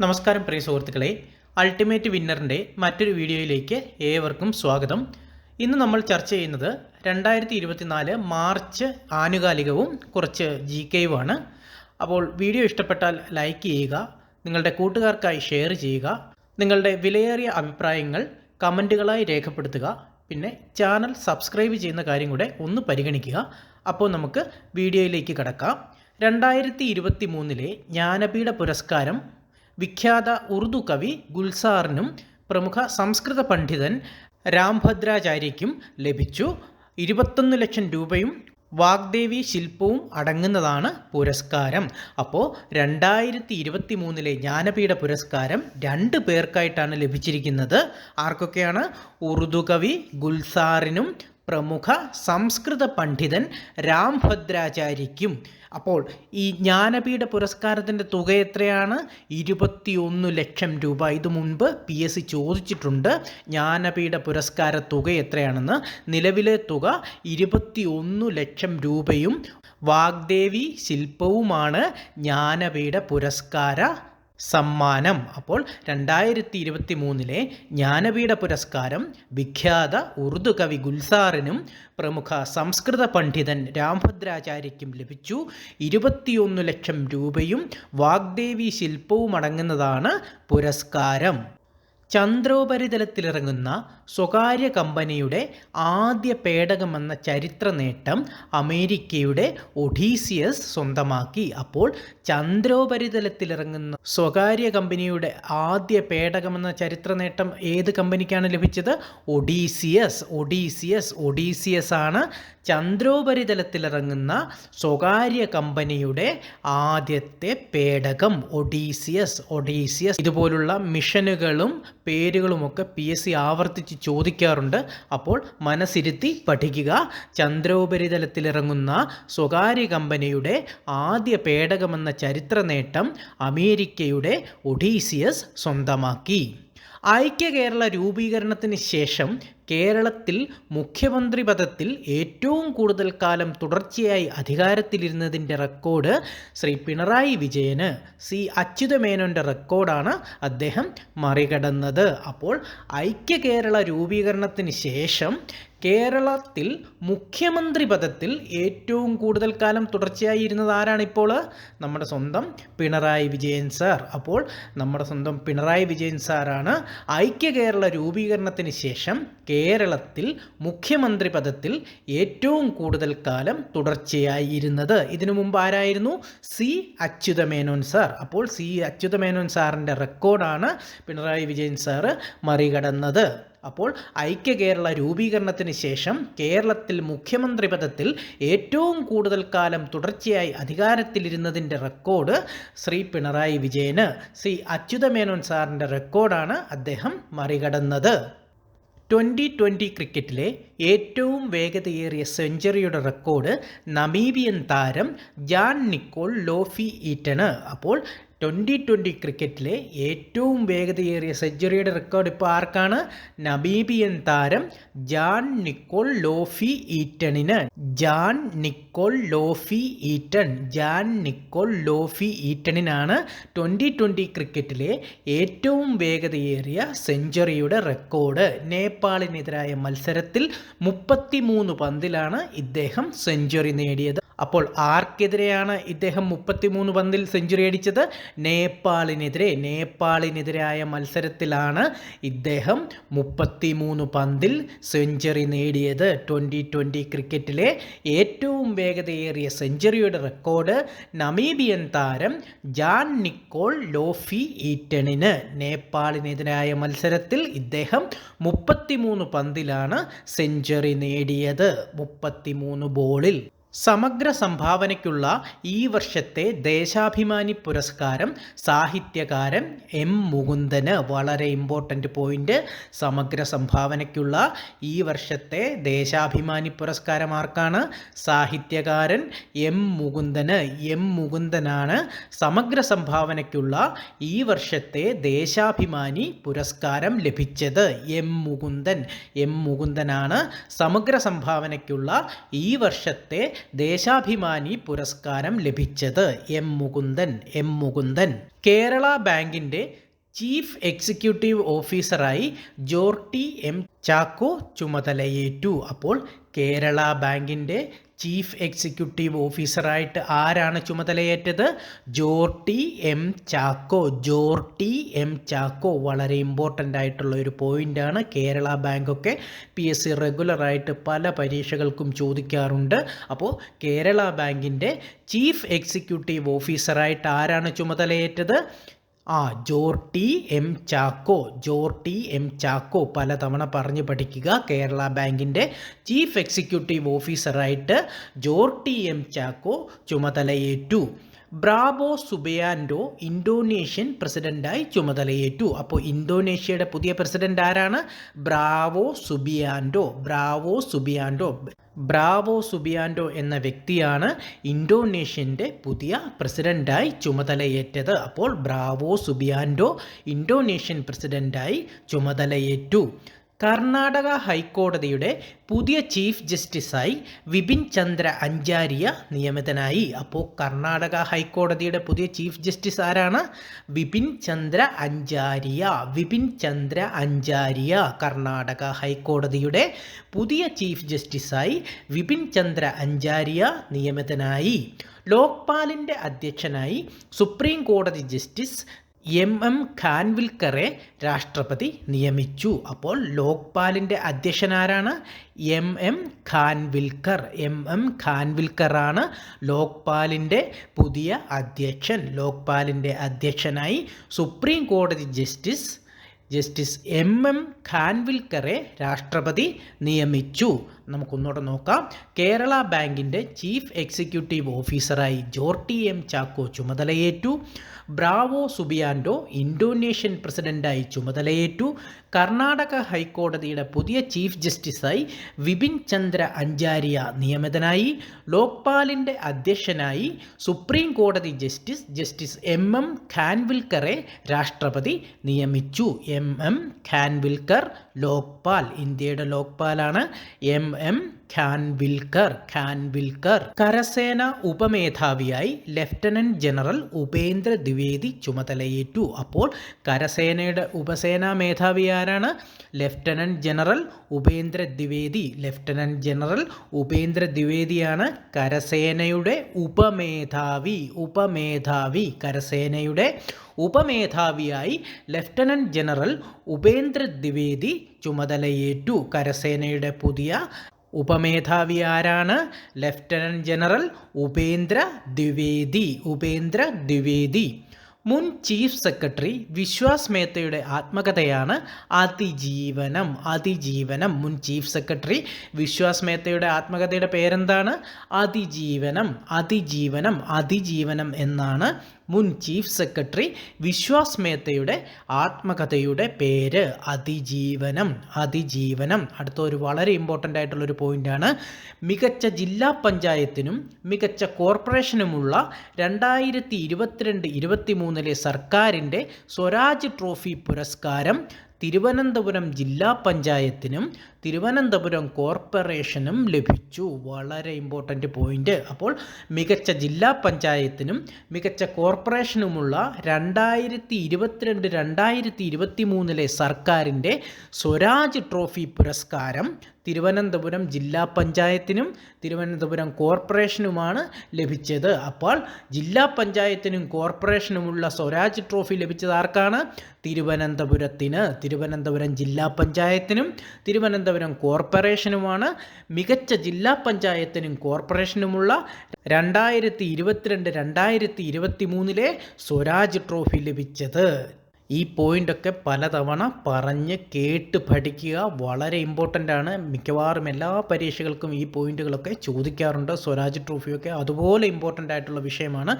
നമസ്കാരം പ്രിയ സുഹൃത്തുക്കളെ, അൾട്ടിമേറ്റ് വിന്നറിൻ്റെ മറ്റൊരു വീഡിയോയിലേക്ക് ഏവർക്കും സ്വാഗതം. ഇന്ന് നമ്മൾ ചർച്ച ചെയ്യുന്നത് 2024 മാർച്ച് ആനുകാലികവും കുറച്ച് GK-യുമാണ്. അപ്പോൾ വീഡിയോ ഇഷ്ടപ്പെട്ടാൽ ലൈക്ക് ചെയ്യുക, നിങ്ങളുടെ കൂട്ടുകാർക്കായി ഷെയർ ചെയ്യുക, നിങ്ങളുടെ വിലയേറിയ അഭിപ്രായങ്ങൾ കമൻറ്റുകളായി രേഖപ്പെടുത്തുക. പിന്നെ ചാനൽ സബ്സ്ക്രൈബ് ചെയ്യുന്ന കാര്യം കൂടെ ഒന്ന് പരിഗണിക്കുക. അപ്പോൾ നമുക്ക് വീഡിയോയിലേക്ക് കടക്കാം. 2023 ജ്ഞാനപീഠ പുരസ്കാരം വിഖ്യാത ഉറുദു കവി ഗുൽസാറിനും പ്രമുഖ സംസ്കൃത പണ്ഡിതൻ രാംഭദ്രാചാര്യയ്ക്കും ലഭിച്ചു. 21 ലക്ഷം രൂപയും വാഗ്ദേവി ശില്പവും അടങ്ങുന്നതാണ് പുരസ്കാരം. അപ്പോൾ 2023 ജ്ഞാനപീഠ പുരസ്കാരം 2 പേർക്കായിട്ടാണ് ലഭിച്ചിരിക്കുന്നത്. ആർക്കൊക്കെയാണ്? ഉറുദു കവി ഗുൽസാറിനും പ്രമുഖ സംസ്കൃത പണ്ഡിതൻ രാംഭദ്രാചാര്യയ്ക്കും. അപ്പോൾ ഈ ജ്ഞാനപീഠ പുരസ്കാരത്തിൻ്റെ തുക എത്രയാണ്? 21 ലക്ഷം രൂപ. ഇത് മുൻപ് PSC ചോദിച്ചിട്ടുണ്ട്, ജ്ഞാനപീഠ പുരസ്കാര തുക എത്രയാണെന്ന്. നിലവിലെ തുക 21 ലക്ഷം രൂപയും വാഗ്ദേവി ശില്പവുമാണ് ജ്ഞാനപീഠ പുരസ്കാര സമ്മാനം. അപ്പോൾ 2023 ജ്ഞാനപീഠ പുരസ്കാരം വിഖ്യാത ഉറുദു കവി ഗുൽസാറിനും പ്രമുഖ സംസ്കൃത പണ്ഡിതൻ രാംഭദ്രാചാര്യയ്ക്കും ലഭിച്ചു. 21 ലക്ഷം രൂപയും വാഗ്ദേവി ശില്പവും അടങ്ങുന്നതാണ് പുരസ്കാരം. ചന്ദ്രോപരിതലത്തിലിറങ്ങുന്ന സ്വകാര്യ കമ്പനിയുടെ ആദ്യ പേടകമെന്ന ചരിത്ര നേട്ടം അമേരിക്കയുടെ ഒഡീസിയസ് സ്വന്തമാക്കി. അപ്പോൾ ചന്ദ്രോപരിതലത്തിലിറങ്ങുന്ന സ്വകാര്യ കമ്പനിയുടെ ആദ്യ പേടകമെന്ന ചരിത്ര നേട്ടം ഏത് കമ്പനിക്കാണ് ലഭിച്ചത്? ഒഡീസിയസ് ആണ് ചന്ദ്രോപരിതലത്തിലിറങ്ങുന്ന സ്വകാര്യ കമ്പനിയുടെ ആദ്യത്തെ പേടകം. ഒഡീസിയസ്. ഇതുപോലുള്ള മിഷനുകളും പേരുകളുമൊക്കെ PSC ആവർത്തിച്ച് ചോദിക്കാറുണ്ട്. അപ്പോൾ മനസ്സിരുത്തി പഠിക്കുക. ചന്ദ്രോപരിതലത്തിലിറങ്ങുന്ന സ്വകാര്യ കമ്പനിയുടെ ആദ്യ പേടകമെന്ന ചരിത്ര നേട്ടം അമേരിക്കയുടെ ഒഡീസിയസ് സ്വന്തമാക്കി. ഐക്യ കേരള രൂപീകരണത്തിന് ശേഷം കേരളത്തിൽ മുഖ്യമന്ത്രി പദത്തിൽ ഏറ്റവും കൂടുതൽ കാലം തുടർച്ചയായി അധികാരത്തിലിരുന്നതിൻ്റെ റെക്കോർഡ് ശ്രീ പിണറായി വിജയന്. അച്യുതമേനോൻ്റെ റെക്കോർഡാണ് അദ്ദേഹം മറികടന്നത്. അപ്പോൾ ഐക്യ കേരള രൂപീകരണത്തിന് ശേഷം കേരളത്തിൽ മുഖ്യമന്ത്രി പദത്തിൽ ഏറ്റവും കൂടുതൽ കാലം തുടർച്ചയായി ഇരുന്നത് ആരാണിപ്പോൾ? നമ്മുടെ സ്വന്തം പിണറായി വിജയൻ സാർ. അപ്പോൾ നമ്മുടെ സ്വന്തം പിണറായി വിജയൻ സാറാണ് ഐക്യ കേരള രൂപീകരണത്തിന് ശേഷം കേരളത്തിൽ മുഖ്യമന്ത്രി പദത്തിൽ ഏറ്റവും കൂടുതൽ കാലം തുടർച്ചയായി ഇരുന്നത്. ഇതിനു മുമ്പ് ആരായിരുന്നു? അച്യുതമേനോൻ സാർ. അപ്പോൾ അച്യുതമേനോൻ സാറിൻ്റെ റെക്കോർഡാണ് പിണറായി വിജയൻ സാറ് മറികടന്നത്. അപ്പോൾ ഐക്യ കേരള രൂപീകരണത്തിന് ശേഷം കേരളത്തിൽ മുഖ്യമന്ത്രി പദത്തിൽ ഏറ്റവും കൂടുതൽ കാലം തുടർച്ചയായി അധികാരത്തിലിരുന്നതിൻ്റെ റെക്കോർഡ് ശ്രീ പിണറായി വിജയന്. അച്യുതമേനോൻ സാറിൻ്റെ റെക്കോർഡാണ് അദ്ദേഹം മറികടന്നത്. 2020 ക്രിക്കറ്റിലെ ഏറ്റവും വേഗതയേറിയ സെഞ്ചുറിയുടെ റെക്കോർഡ് നമീബിയൻ താരം ജാൻ നിക്കോൾ ലോഫി ഈറ്റണ്. അപ്പോൾ 2020 ക്രിക്കറ്റിലെ ഏറ്റവും വേഗതയേറിയ സെഞ്ചുറിയുടെ റെക്കോർഡ് ഇപ്പോൾ ആർക്കാണ്? നമീബിയൻ താരം ജാൻ നിക്കോൾ ലോഫി ഈറ്റണിന്. ജാൻ നിക്കോൾ ലോഫി ഈറ്റണിനാണ് 2020 ക്രിക്കറ്റിലെ ഏറ്റവും വേഗതയേറിയ സെഞ്ചുറിയുടെ റെക്കോർഡ്. നേപ്പാളിനെതിരായ മത്സരത്തിൽ 33 പന്തിലാണ് ഇദ്ദേഹം സെഞ്ചുറി നേടിയത്. അപ്പോൾ ആർക്കെതിരെയാണ് ഇദ്ദേഹം 33 പന്തിൽ സെഞ്ചുറി അടിച്ചത്? നേപ്പാളിനെതിരായ മത്സരത്തിലാണ് ഇദ്ദേഹം 33 പന്തിൽ സെഞ്ചുറി നേടിയത്. 2020 ക്രിക്കറ്റിലെ ഏറ്റവും വേഗതയേറിയ സെഞ്ചുറിയുടെ റെക്കോർഡ് നമീബിയൻ താരം ജാൻ നിക്കോൾ ലോഫി ഈറ്റണിന്. നേപ്പാളിനെതിരായ മത്സരത്തിൽ ഇദ്ദേഹം 33 പന്തിലാണ് സെഞ്ചുറി നേടിയത്, 33 ബോളിൽ. സമഗ്ര സംഭാവനയ്ക്കുള്ള ഈ വർഷത്തെ ദേശാഭിമാനി പുരസ്കാരം സാഹിത്യകാരൻ M. മുകുന്ദന്. വളരെ ഇമ്പോർട്ടൻ്റ് പോയിന്റ്. സമഗ്ര സംഭാവനയ്ക്കുള്ള ഈ വർഷത്തെ ദേശാഭിമാനി പുരസ്കാരം ആർക്കാണ്? സാഹിത്യകാരൻ M. മുകുന്ദന്. മുകുന്ദനാണ് സമഗ്ര സംഭാവനയ്ക്കുള്ള ഈ വർഷത്തെ ദേശാഭിമാനി പുരസ്കാരം ലഭിച്ചത്. മുകുന്ദനാണ് സമഗ്ര സംഭാവനയ്ക്കുള്ള ഈ വർഷത്തെ ദേശാഭിമാനി പുരസ്കാരം ലഭിച്ചത്? എം മുകുന്ദൻ. കേരള ബാങ്കിൻ്റെ ചീഫ് എക്സിക്യൂട്ടീവ് ഓഫീസറായി ജോർട്ടി എം ചാക്കോ ചുമതലയേറ്റു. അപ്പോൾ കേരള ബാങ്കിൻ്റെ ചീഫ് എക്സിക്യൂട്ടീവ് ഓഫീസറായിട്ട് ആരാണ് ചുമതലയേറ്റത്? ജോർട്ടി എം ചാക്കോ. വളരെ ഇമ്പോർട്ടൻ്റ് ആയിട്ടുള്ള ഒരു പോയിൻ്റാണ്. കേരള ബാങ്കൊക്കെ PSC റെഗുലറായിട്ട് പല പരീക്ഷകൾക്കും ചോദിക്കാറുണ്ട്. അപ്പോൾ കേരള ബാങ്കിൻ്റെ ചീഫ് എക്സിക്യൂട്ടീവ് ഓഫീസറായിട്ട് ആരാണ് ചുമതലയേറ്റത്? ജോർട്ടി എം ചാക്കോ. പലതവണ പറഞ്ഞ് പഠിക്കുക. കേരള ബാങ്കിൻ്റെ ചീഫ് എക്സിക്യൂട്ടീവ് ഓഫീസറായിട്ട് ജോർട്ടി എം ചാക്കോ ചുമതലയേറ്റു. ബ്രാവോ സുബിയാൻഡോ ഇന്തോനേഷ്യൻ പ്രസിഡൻ്റായി ചുമതലയേറ്റു. അപ്പോൾ ഇന്തോനേഷ്യയുടെ പുതിയ പ്രസിഡന്റ് ആരാണ്? ബ്രാവോ സുബിയാൻഡോ എന്ന വ്യക്തിയാണ് ഇന്തോനേഷ്യൻ്റെ പുതിയ പ്രസിഡൻ്റായി ചുമതലയേറ്റത്. അപ്പോൾ ബ്രാവോ സുബിയാൻഡോ ഇന്തോനേഷ്യൻ പ്രസിഡൻ്റായി ചുമതലയേറ്റു. കർണാടക ഹൈക്കോടതിയുടെ പുതിയ ചീഫ് ജസ്റ്റിസായി വിപിൻ ചന്ദ്ര അഞ്ചാരിയ നിയമിതനായി. അപ്പോൾ കർണാടക ഹൈക്കോടതിയുടെ പുതിയ ചീഫ് ജസ്റ്റിസ് ആരാണ്? വിപിൻ ചന്ദ്ര അഞ്ചാരിയ. കർണാടക ഹൈക്കോടതിയുടെ പുതിയ ചീഫ് ജസ്റ്റിസായി വിപിൻ ചന്ദ്ര അഞ്ചാരിയ നിയമിതനായി. ലോക്പാലിൻ്റെ അധ്യക്ഷനായി സുപ്രീം കോടതി ജസ്റ്റിസ് MM ഖാൻവിൽക്കറെ രാഷ്ട്രപതി നിയമിച്ചു. അപ്പോൾ ലോക്പാലിൻ്റെ അധ്യക്ഷനാരാണ്? MM ഖാൻവിൽക്കറാണ് ലോക്പാലിൻ്റെ പുതിയ അധ്യക്ഷൻ. ലോക്പാലിൻ്റെ അധ്യക്ഷനായി സുപ്രീം കോടതി ജസ്റ്റിസ് MM ഖാൻവിൽക്കറെ രാഷ്ട്രപതി നിയമിച്ചു. നമുക്കൊന്നുകൂടെ നോക്കാം. കേരള ബാങ്കിൻ്റെ ചീഫ് എക്സിക്യൂട്ടീവ് ഓഫീസറായി ജോർട്ടി എം ചാക്കോ ചുമതലയേറ്റു. ബ്രാവോ സുബിയാൻഡോ ഇന്തോനേഷ്യൻ പ്രസിഡൻ്റായി ചുമതലയേറ്റു. കർണാടക ഹൈക്കോടതിയുടെ പുതിയ ചീഫ് ജസ്റ്റിസായി വിപിൻ ചന്ദ്ര അഞ്ചാരിയ നിയമിതനായി. ലോക്പാലിൻ്റെ അധ്യക്ഷനായി സുപ്രീം കോടതി ജസ്റ്റിസ് MM ഖാൻവിൽക്കറെ രാഷ്ട്രപതി നിയമിച്ചു. MM ഖാൻവിൽക്കർ ലോക്പാൽ, ഇന്ത്യയുടെ ലോക്പാലാണ് MM ഖാൻവിൽക്കർ. കരസേന ഉപമേധാവിയായി ലഫ്റ്റനന്റ് ജനറൽ ഉപേന്ദ്ര ദ്വിവേദി ചുമതലയേറ്റു. അപ്പോൾ കരസേനയുടെ ഉപസേനാ മേധാവി ആരാണ്? ലഫ്റ്റനന്റ് ജനറൽ ഉപേന്ദ്ര ദ്വിവേദിയാണ് കരസേനയുടെ ഉപമേധാവി. കരസേനയുടെ ഉപമേധാവിയായി ലഫ്റ്റനന്റ് ജനറൽ ഉപേന്ദ്ര ദ്വിവേദി ചുമതലയേറ്റു. കരസേനയുടെ പുതിയ ഉപമേധാവി ആരാണ്? Lieutenant general Upendra Dwivedi. മുൻ ചീഫ് സെക്രട്ടറി വിശ്വാസ് മേത്തയുടെ ആത്മകഥയാണ് അതിജീവനം. മുൻ ചീഫ് സെക്രട്ടറി വിശ്വാസ് മേത്തയുടെ ആത്മകഥയുടെ പേരെന്താണ്? അതിജീവനം എന്നാണ് മുൻ ചീഫ് സെക്രട്ടറി വിശ്വാസ് മേത്തയുടെ ആത്മകഥയുടെ പേര്. അതിജീവനം. അടുത്ത ഒരു വളരെ ഇമ്പോർട്ടൻ്റ് ആയിട്ടുള്ളൊരു പോയിൻ്റാണ്. മികച്ച ജില്ലാ പഞ്ചായത്തിനും മികച്ച കോർപ്പറേഷനുമുള്ള 2022-23 സർക്കാരിൻ്റെ സ്വരാജ് ട്രോഫി പുരസ്കാരം തിരുവനന്തപുരം ജില്ലാ പഞ്ചായത്തിനും തിരുവനന്തപുരം കോർപ്പറേഷനും ലഭിച്ചു. വളരെ ഇമ്പോർട്ടൻ്റ് പോയിൻ്റ്. അപ്പോൾ മികച്ച ജില്ലാ പഞ്ചായത്തിനും മികച്ച കോർപ്പറേഷനുമുള്ള 2022-23 സർക്കാരിൻ്റെ സ്വരാജ് ട്രോഫി പുരസ്കാരം തിരുവനന്തപുരം ജില്ലാ പഞ്ചായത്തിനും തിരുവനന്തപുരം കോർപ്പറേഷനുമാണ് ലഭിച്ചത്. അപ്പോൾ ജില്ലാ പഞ്ചായത്തിനും കോർപ്പറേഷനുമുള്ള സ്വരാജ് ട്രോഫി ലഭിച്ചത് ആർക്കാണ്? തിരുവനന്തപുരം ജില്ലാ പഞ്ചായത്തിനും തിരുവനന്തപുരം കോർപ്പറേഷനുമാണ് മികച്ച ജില്ലാ പഞ്ചായത്തിനും കോർപ്പറേഷനുമുള്ള 2022-23 സ്വരാജ് ട്രോഫി ലഭിച്ചത്. ഈ പോയിൻ്റൊക്കെ പലതവണ പറഞ്ഞ് കേട്ട് പഠിക്കുക. വളരെ ഇമ്പോർട്ടൻ്റ് ആണ്. മിക്കവാറും എല്ലാ പരീക്ഷകൾക്കും ഈ പോയിന്റുകളൊക്കെ ചോദിക്കാറുണ്ട്. സ്വരാജ് ട്രോഫിയൊക്കെ അതുപോലെ ഇമ്പോർട്ടൻ്റ് ആയിട്ടുള്ള വിഷയമാണ്.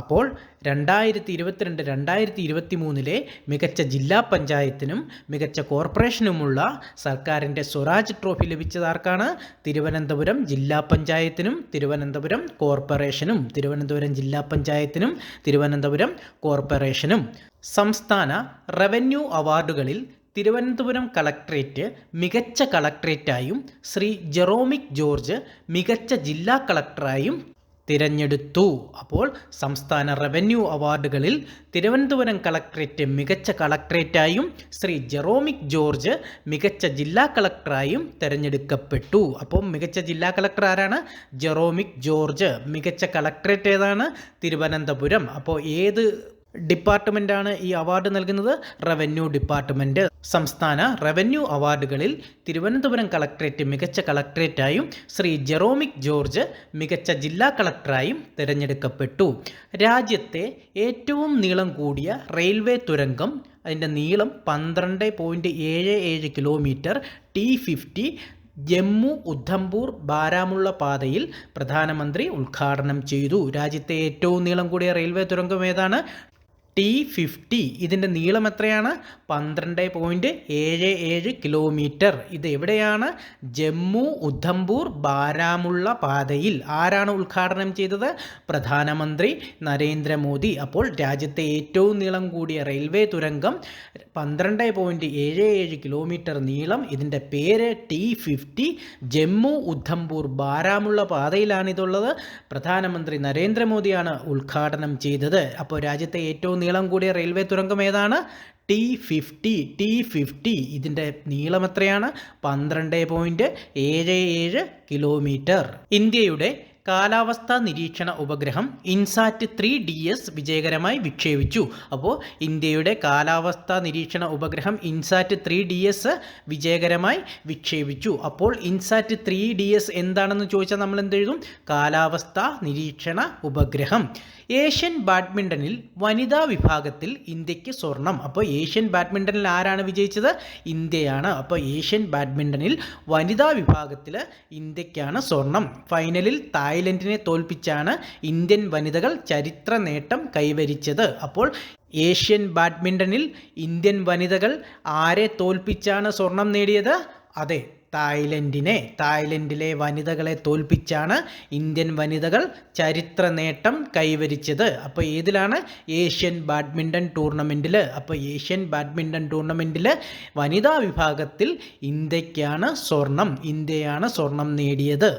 അപ്പോൾ 2022-23 മികച്ച ജില്ലാ പഞ്ചായത്തിനും മികച്ച കോർപ്പറേഷനുമുള്ള സർക്കാരിൻ്റെ സ്വരാജ് ട്രോഫി ലഭിച്ചത് ആർക്കാണ്? തിരുവനന്തപുരം ജില്ലാ പഞ്ചായത്തിനും തിരുവനന്തപുരം കോർപ്പറേഷനും. തിരുവനന്തപുരം ജില്ലാ പഞ്ചായത്തിനും തിരുവനന്തപുരം കോർപ്പറേഷനും. സംസ്ഥാന റവന്യൂ അവാർഡുകളിൽ തിരുവനന്തപുരം കളക്ട്രേറ്റ് മികച്ച കളക്ട്രേറ്റായും ശ്രീ ജെറോമിക് ജോർജ് മികച്ച ജില്ലാ കളക്ടറായും തിരഞ്ഞെടുത്തു. അപ്പോൾ സംസ്ഥാന റവന്യൂ അവാർഡുകളിൽ തിരുവനന്തപുരം കളക്ട്രേറ്റ് മികച്ച കളക്ട്രേറ്റായും ശ്രീ ജെറോമിക് ജോർജ് മികച്ച ജില്ലാ കളക്ടറായും തിരഞ്ഞെടുക്കപ്പെട്ടു. അപ്പോൾ മികച്ച ജില്ലാ കളക്ടർ ആരാണ്? ജെറോമിക് ജോർജ്. മികച്ച കളക്ട്രേറ്റ് ഏതാണ്? തിരുവനന്തപുരം. അപ്പോൾ ഏത് ഡിപ്പാർട്ട്മെൻറ്റാണ് ഈ അവാർഡ് നൽകുന്നത്? Revenue department. സംസ്ഥാന റവന്യൂ അവാർഡുകളിൽ തിരുവനന്തപുരം കളക്ട്രേറ്റ് മികച്ച കളക്ട്രേറ്റായും ശ്രീ ജെറോമിക് ജോർജ് മികച്ച ജില്ലാ കളക്ടറായും തിരഞ്ഞെടുക്കപ്പെട്ടു. രാജ്യത്തെ ഏറ്റവും നീളം കൂടിയ റെയിൽവേ തുരങ്കം, അതിൻ്റെ നീളം 12.77 കിലോമീറ്റർ, T50 ജമ്മു ഉദ്ധംപൂർ ബാരാമുള്ള പാതയിൽ പ്രധാനമന്ത്രി ഉദ്ഘാടനം ചെയ്തു. രാജ്യത്തെ ഏറ്റവും നീളം കൂടിയ റെയിൽവേ തുരങ്കം ഏതാണ്? T50. ഇതിൻ്റെ നീളം എത്രയാണ്? 12.77 കിലോമീറ്റർ. ഇത് എവിടെയാണ്? ജമ്മു ഉദ്ധംപൂർ ബാരാമുള്ള പാതയിൽ. ആരാണ് ഉദ്ഘാടനം ചെയ്തത്? പ്രധാനമന്ത്രി നരേന്ദ്രമോദി. അപ്പോൾ രാജ്യത്തെ ഏറ്റവും നീളം കൂടിയ റെയിൽവേ തുരങ്കം 12.77 കിലോമീറ്റർ നീളം. ഇതിൻ്റെ പേര് T50. ജമ്മു ഉദ്ധംപൂർ ബാരാമുള്ള പാതയിലാണിതുള്ളത്. പ്രധാനമന്ത്രി നരേന്ദ്രമോദിയാണ് ഉദ്ഘാടനം ചെയ്തത്. അപ്പോൾ രാജ്യത്തെ ഏറ്റവും നീളം കൂടിയ റെയിൽവേ തുരങ്കം ഏതാണ്? T50. ഇതിൻ്റെ നീളം എത്രയാണ്? 12.77 കിലോമീറ്റർ. ഇന്ത്യയുടെ കാലാവസ്ഥാ നിരീക്ഷണ ഉപഗ്രഹം ഇൻസാറ്റ് 3DS വിജയകരമായി വിക്ഷേപിച്ചു. അപ്പോൾ ഇന്ത്യയുടെ കാലാവസ്ഥാ നിരീക്ഷണ ഉപഗ്രഹം ഇൻസാറ്റ് 3DS വിജയകരമായി വിക്ഷേപിച്ചു. അപ്പോൾ ഇൻസാറ്റ് 3DS എന്താണെന്ന് ചോദിച്ചാൽ നമ്മൾ എന്തെഴുതും? കാലാവസ്ഥാ നിരീക്ഷണ ഉപഗ്രഹം. ഏഷ്യൻ ബാഡ്മിൻ്റണിൽ വനിതാ വിഭാഗത്തിൽ ഇന്ത്യക്ക് സ്വർണം. അപ്പോൾ ഏഷ്യൻ ബാഡ്മിൻ്റണിൽ ആരാണ് വിജയിച്ചത്? ഇന്ത്യയാണ്. അപ്പോൾ ഏഷ്യൻ ബാഡ്മിൻ്റണിൽ വനിതാ വിഭാഗത്തിൽ ഇന്ത്യക്കാണ് സ്വർണം. ഫൈനലിൽ തായ്ലൻഡിനെ തോൽപ്പിച്ചാണ് ഇന്ത്യൻ വനിതകൾ ചരിത്ര നേട്ടം കൈവരിച്ചത്. അപ്പോൾ ഏഷ്യൻ ബാഡ്മിൻ്റണിൽ ഇന്ത്യൻ വനിതകൾ ആരെ തോൽപ്പിച്ചാണ് സ്വർണം നേടിയത്? അതെ, തായ്ലൻഡിലെ വനിതകളെ തോൽപ്പിച്ചാണ് ഇന്ത്യൻ വനിതകൾ ചരിത്ര നേട്ടം കൈവരിച്ചത്. അപ്പോൾ ഏതിലാണ്? ഏഷ്യൻ ബാഡ്മിൻ്റൺ ടൂർണമെൻറ്റിൽ. അപ്പോൾ ഏഷ്യൻ ബാഡ്മിൻ്റൺ ടൂർണമെൻറ്റിൽ വനിതാ വിഭാഗത്തിൽ ഇന്ത്യയാണ് സ്വർണം നേടിയത്.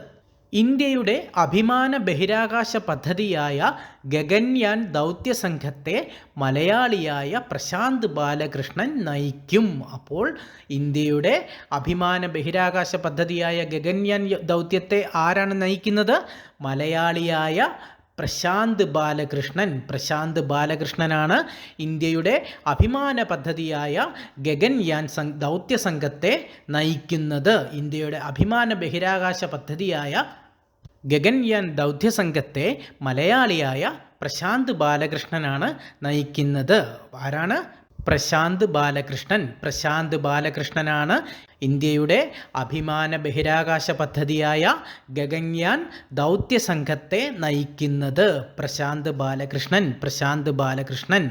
ഇന്ത്യയുടെ അഭിമാന ബഹിരാകാശ പദ്ധതിയായ ഗഗൻയാൻ ദൗത്യ സംഘത്തെ മലയാളിയായ പ്രശാന്ത് ബാലകൃഷ്ണൻ നയിക്കും. അപ്പോൾ ഇന്ത്യയുടെ അഭിമാന ബഹിരാകാശ പദ്ധതിയായ ഗഗൻയാൻ ദൗത്യത്തെ ആരാണ് നയിക്കുന്നത്? മലയാളിയായ പ്രശാന്ത് ബാലകൃഷ്ണനാണ് ഇന്ത്യയുടെ അഭിമാന പദ്ധതിയായ ഗഗൻയാൻ ദൗത്യ സംഘത്തെ നയിക്കുന്നത്. ഇന്ത്യയുടെ അഭിമാന ബഹിരാകാശ പദ്ധതിയായ ഗഗൻയാൻ ദൗത്യ സംഘത്തെ മലയാളിയായ പ്രശാന്ത് ബാലകൃഷ്ണനാണ് നയിക്കുന്നത്. ആരാണ്? പ്രശാന്ത് ബാലകൃഷ്ണനാണ് ഇന്ത്യയുടെ അഭിമാന ബഹിരാകാശ പദ്ധതിയായ ഗഗൻയാൻ ദൗത്യ സംഘത്തെ നയിക്കുന്നത്. പ്രശാന്ത് ബാലകൃഷ്ണൻ.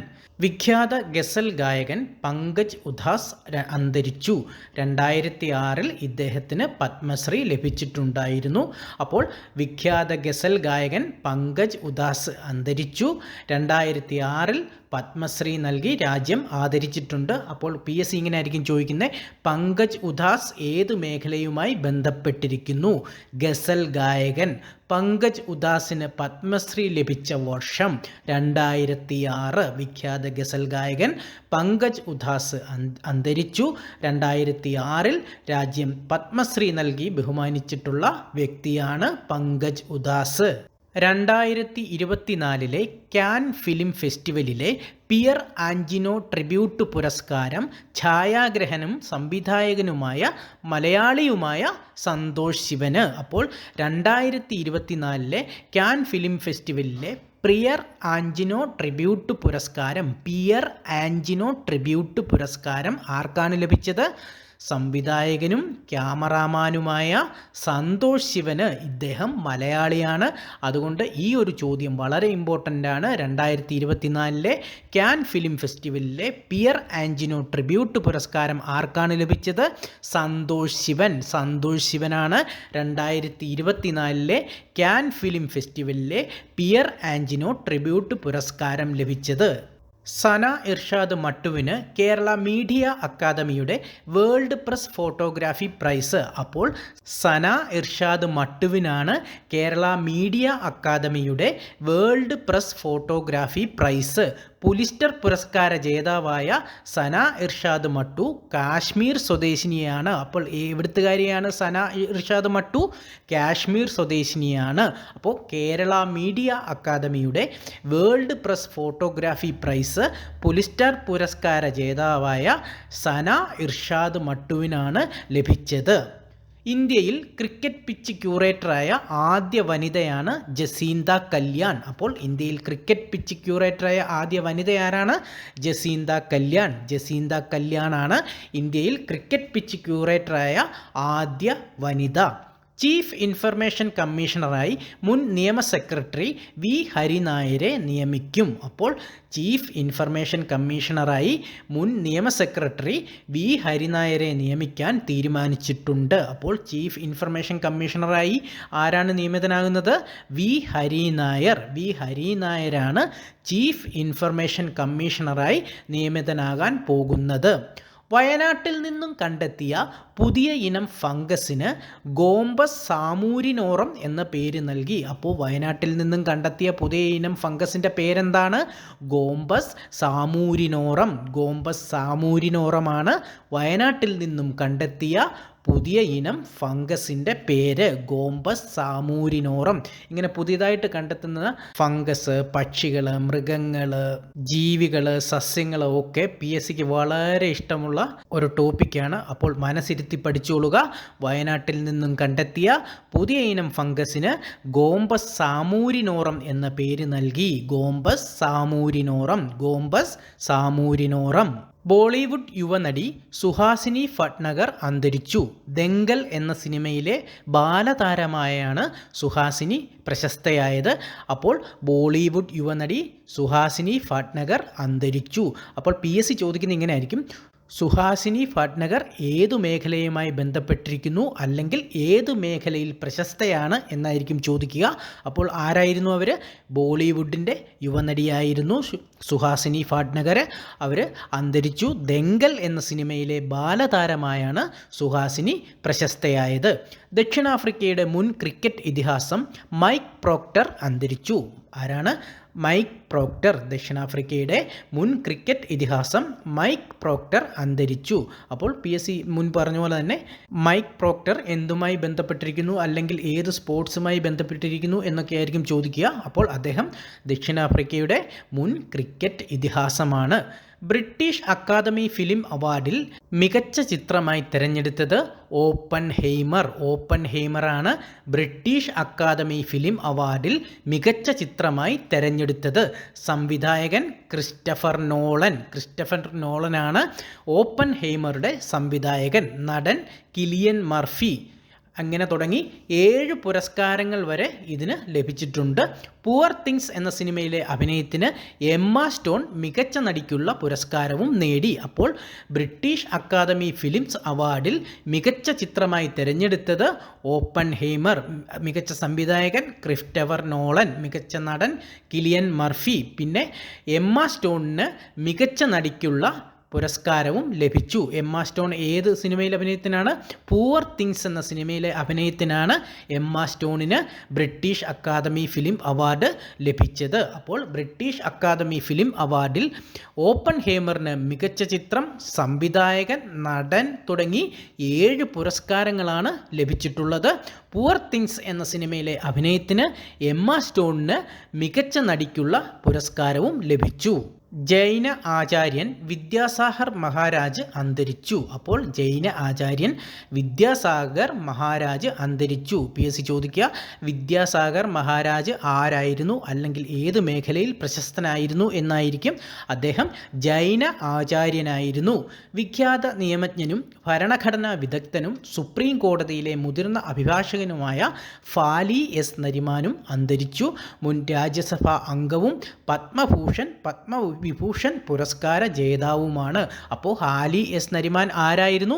വിഖ്യാത ഗസൽ ഗായകൻ പങ്കജ് ഉധാസ് അന്തരിച്ചു. 2006 ഇദ്ദേഹത്തിന് പത്മശ്രീ ലഭിച്ചിട്ടുണ്ടായിരുന്നു. അപ്പോൾ വിഖ്യാത ഗസൽ ഗായകൻ പങ്കജ് ഉധാസ് അന്തരിച്ചു. 2006 പത്മശ്രീ നൽകി രാജ്യം ആദരിച്ചിട്ടുണ്ട്. അപ്പോൾ PSC ഇങ്ങനെ ആയിരിക്കും ചോദിക്കുന്നത്, പങ്കജ് ഉധാസ് ഏത് മേഖലയുമായി ബന്ധപ്പെട്ടിരിക്കുന്നു? ഗസൽ ഗായകൻ. പങ്കജ് ഉധാസിന് പത്മശ്രീ ലഭിച്ച വർഷം 2006. വിഖ്യാത ഗസൽ ഗായകൻ പങ്കജ് ഉധാസ് അന്തരിച്ചു. 2006 രാജ്യം പത്മശ്രീ നൽകി ബഹുമാനിച്ചിട്ടുള്ള വ്യക്തിയാണ് പങ്കജ് ഉധാസ്. 2024 കാൻ ഫിലിം ഫെസ്റ്റിവലിലെ പിയർ ആഞ്ചിനോ ട്രിബ്യൂട്ട് പുരസ്കാരം ഛായാഗ്രഹനും സംവിധായകനുമായ മലയാളിയുമായ സന്തോഷ് ശിവന്. അപ്പോൾ 2024 കാൻ ഫിലിം ഫെസ്റ്റിവലിലെ പിയർ ആഞ്ചിനോ ട്രിബ്യൂട്ട് പുരസ്കാരം ആർക്കാണ് ലഭിച്ചത്? സംവിധായകനും ക്യാമറാമാനുമായ സന്തോഷ് ശിവന്. ഇദ്ദേഹം മലയാളിയാണ്. അതുകൊണ്ട് ഈ ഒരു ചോദ്യം വളരെ ഇമ്പോർട്ടൻ്റ് ആണ്. 2024 കാൻ ഫിലിം ഫെസ്റ്റിവലിലെ പിയർ ആഞ്ചിനോ ട്രിബ്യൂട്ട് പുരസ്കാരം ആർക്കാണ് ലഭിച്ചത്? സന്തോഷ് ശിവനാണ് 2024 കാൻ ഫിലിം ഫെസ്റ്റിവലിലെ പിയർ ആഞ്ചിനോ ട്രിബ്യൂട്ട് പുരസ്കാരം ലഭിച്ചത്. സന ഇർഷാദ് മട്ടുവിന് കേരള മീഡിയ അക്കാദമിയുടെ വേൾഡ് പ്രസ് ഫോട്ടോഗ്രാഫി പ്രൈസ്. അപ്പോൾ സന ഇർഷാദ് മട്ടുവിനാണ് കേരള മീഡിയ അക്കാദമിയുടെ world press photography prize. Pulitzer പുരസ്കാര ജേതാവായ സന ഇർഷാദ് മട്ടു കാശ്മീർ സ്വദേശിനിയാണ്. അപ്പോൾ എവിടുത്തുകാരിയാണ് സന ഇർഷാദ് മട്ടു? കാശ്മീർ സ്വദേശിനിയാണ്. അപ്പോൾ കേരള മീഡിയ അക്കാദമിയുടെ world press photography prize Pulitzer പുരസ്കാര ജേതാവായ സന ഇർഷാദ് മട്ടുവിനാണ് ലഭിച്ചത്. ഇന്ത്യയിൽ ക്രിക്കറ്റ് പിച്ച് ക്യൂറേറ്ററായ ആദ്യ വനിതയാണ് ജസീന്ത കല്യാൺ. അപ്പോൾ ഇന്ത്യയിൽ ക്രിക്കറ്റ് പിച്ച് ക്യൂറേറ്ററായ ആദ്യ വനിത ആരാണ്? ജസീന്ത കല്യാൺ. ജസീന്ത കല്യാണാണ് ഇന്ത്യയിൽ ക്രിക്കറ്റ് പിച്ച് ക്യൂറേറ്ററായ ആദ്യ വനിത. ചീഫ് ഇൻഫർമേഷൻ കമ്മീഷണറായി മുൻ നിയമ സെക്രട്ടറി വി ഹരിനായരെ നിയമിക്കും. അപ്പോൾ ചീഫ് ഇൻഫർമേഷൻ കമ്മീഷണറായി മുൻ നിയമ സെക്രട്ടറി വി ഹരിനായരെ നിയമിക്കാൻ തീരുമാനിച്ചിട്ടുണ്ട്. അപ്പോൾ ചീഫ് ഇൻഫർമേഷൻ കമ്മീഷണറായി ആരാണ് നിയമിതനാകുന്നത്? വി ഹരിനായർ. വി ഹരിനായരാണ് ചീഫ് ഇൻഫർമേഷൻ കമ്മീഷണറായി നിയമിതനാകാൻ പോകുന്നത്. വയനാട്ടിൽ നിന്നും കണ്ടെത്തിയ പുതിയ ഇനം ഫംഗസിന് ഗോംബസ് സാമൂരിനോറം എന്ന പേര് നൽകി. അപ്പോൾ വയനാട്ടിൽ നിന്നും കണ്ടെത്തിയ പുതിയ ഇനം ഫംഗസിൻ്റെ പേരെന്താണ്? ഗോംബസ് സാമൂരിനോറം. ഗോംബസ് സാമൂരിനോറമാണ് വയനാട്ടിൽ നിന്നും കണ്ടെത്തിയ പുതിയ ഇനം ഫംഗസിൻ്റെ പേര്. ഗോംബസ് സാമൂരിനോറം. ഇങ്ങനെ പുതിയതായിട്ട് കണ്ടെത്തുന്ന ഫംഗസ്, പക്ഷികൾ, മൃഗങ്ങൾ, ജീവികൾ, സസ്യങ്ങൾ ഒക്കെ PSCക്ക് വളരെ ഇഷ്ടമുള്ള ഒരു ടോപ്പിക്കാണ്. അപ്പോൾ മനസ്സിരുത്തി പഠിച്ചോളുക. വയനാട്ടിൽ നിന്നും കണ്ടെത്തിയ പുതിയ ഇനം ഫംഗസിന് ഗോംബസ് സാമൂരിനോറം എന്ന പേര് നൽകി. ഗോംബസ് സാമൂരിനോറം. ഗോംബസ് സാമൂരിനോറം. ബോളിവുഡ് യുവനടി സുഹാസിനി ഭട്നഗർ അന്തരിച്ചു. ദംഗൽ എന്ന സിനിമയിലെ ബാലതാരമായാണ് സുഹാസിനി പ്രശസ്തയായത്. അപ്പോൾ ബോളിവുഡ് യുവനടി സുഹാസിനി ഭട്നഗർ അന്തരിച്ചു. അപ്പോൾ PSC ചോദിക്കുന്നത് ഇങ്ങനെ ആയിരിക്കും: സുഹാസിനി ഭട്നഗർ ഏതു മേഖലയുമായി ബന്ധപ്പെട്ടിരിക്കുന്നു, അല്ലെങ്കിൽ ഏതു മേഖലയിൽ പ്രശസ്തയാണ് എന്നായിരിക്കും ചോദിക്കുക. അപ്പോൾ ആരായിരുന്നു അവർ? ബോളിവുഡിൻ്റെ യുവനടിയായിരുന്നു സുഹാസിനി ഭട്നഗർ. അവർ അന്തരിച്ചു. ദംഗൽ എന്ന സിനിമയിലെ ബാലതാരമായാണ് സുഹാസിനി പ്രശസ്തയായത്. ദക്ഷിണാഫ്രിക്കയുടെ മുൻ ക്രിക്കറ്റ് ഇതിഹാസം മൈക്ക് പ്രോക്ടർ അന്തരിച്ചു. ആരാണ്? Mic Procter. ദക്ഷിണാഫ്രിക്കയുടെ മുൻ ക്രിക്കറ്റ് ഇതിഹാസം മൈക്ക് പ്രോക്ടർ അന്തരിച്ചു. അപ്പോൾ PSC മുൻ പറഞ്ഞ പോലെ തന്നെ മൈക്ക് പ്രോക്ടർ എന്തുമായി ബന്ധപ്പെട്ടിരിക്കുന്നു, അല്ലെങ്കിൽ ഏത് സ്പോർട്സുമായി ബന്ധപ്പെട്ടിരിക്കുന്നു എന്നൊക്കെ ആയിരിക്കും ചോദിക്കുക. അപ്പോൾ അദ്ദേഹം ദക്ഷിണാഫ്രിക്കയുടെ മുൻ ക്രിക്കറ്റ് ഇതിഹാസമാണ്. ബ്രിട്ടീഷ് അക്കാദമി ഫിലിം അവാർഡിൽ മികച്ച ചിത്രമായി തിരഞ്ഞെടുത്തത് ഓപ്പൺഹെയ്മർ. ഓപ്പൺഹെയ്മറാണ് ബ്രിട്ടീഷ് അക്കാദമി ഫിലിം അവാർഡിൽ മികച്ച ചിത്രമായി തിരഞ്ഞെടുത്തത്. സംവിധായകൻ ക്രിസ്റ്റഫർ നോളൻ. ക്രിസ്റ്റഫർ നോളനാണ് ഓപ്പൺഹെയ്മറുടെ സംവിധായകൻ. നടൻ കിലിയൻ മർഫി. അങ്ങനെ തുടങ്ങി 7 പുരസ്കാരങ്ങൾ വരെ ഇതിന് ലഭിച്ചിട്ടുണ്ട്. പുവർ തിങ്സ് എന്ന സിനിമയിലെ അഭിനയത്തിന് എമ്മ സ്റ്റോൺ മികച്ച നടിക്കുള്ള പുരസ്കാരവും നേടി. അപ്പോൾ ബ്രിട്ടീഷ് അക്കാദമി ഫിലിംസ് അവാർഡിൽ മികച്ച ചിത്രമായി തിരഞ്ഞെടുത്തത് ഓപ്പൺഹെയ്മർ. മികച്ച സംവിധായകൻ ക്രിസ്റ്റഫർ നോളൻ, മികച്ച നടൻ കിലിയൻ മർഫി, പിന്നെ എമ്മ സ്റ്റോണിന് മികച്ച നടിക്കുള്ള പുരസ്കാരവും ലഭിച്ചു. എമ്മ സ്റ്റോൺ ഏത് സിനിമയിലെ അഭിനയത്തിനാണ്? പുവർ തിങ്സ് എന്ന സിനിമയിലെ അഭിനയത്തിനാണ് എമ്മ സ്റ്റോണിന് ബ്രിട്ടീഷ് അക്കാദമി ഫിലിം അവാർഡ് ലഭിച്ചത്. അപ്പോൾ ബ്രിട്ടീഷ് അക്കാദമി ഫിലിം അവാർഡിൽ ഓപ്പൺഹെയ്മറിന് മികച്ച ചിത്രം, സംവിധായകൻ, നടൻ തുടങ്ങി 7 പുരസ്കാരങ്ങളാണ് ലഭിച്ചിട്ടുള്ളത്. പുവർ തിങ്സ് എന്ന സിനിമയിലെ അഭിനയത്തിന് എമ്മ സ്റ്റോണിന് മികച്ച നടിക്കുള്ള പുരസ്കാരവും ലഭിച്ചു. ജൈന ആചാര്യൻ വിദ്യാസാഗർ മഹാരാജ് അന്തരിച്ചു. അപ്പോൾ ജൈന ആചാര്യൻ വിദ്യാസാഗർ മഹാരാജ് അന്തരിച്ചു. PSC ചോദിക്കുക, വിദ്യാസാഗർ മഹാരാജ് ആരായിരുന്നു, അല്ലെങ്കിൽ ഏത് മേഖലയിൽ പ്രശസ്തനായിരുന്നു എന്നായിരിക്കും. അദ്ദേഹം ജൈന ആചാര്യനായിരുന്നു. വിഖ്യാത നിയമജ്ഞനും ഭരണഘടനാ വിദഗ്ധനും സുപ്രീം കോടതിയിലെ മുതിർന്ന അഭിഭാഷകനുമായ ഫാലി എസ് നരിമാനും അന്തരിച്ചു. മുൻ രാജ്യസഭാ അംഗവും പത്മഭൂഷൺ, പത്മവിഭൂഷൺ പുരസ്കാര ജേതാവുമാണ്. അപ്പോൾ ഫാലി എസ് നരിമാൻ ആരായിരുന്നു?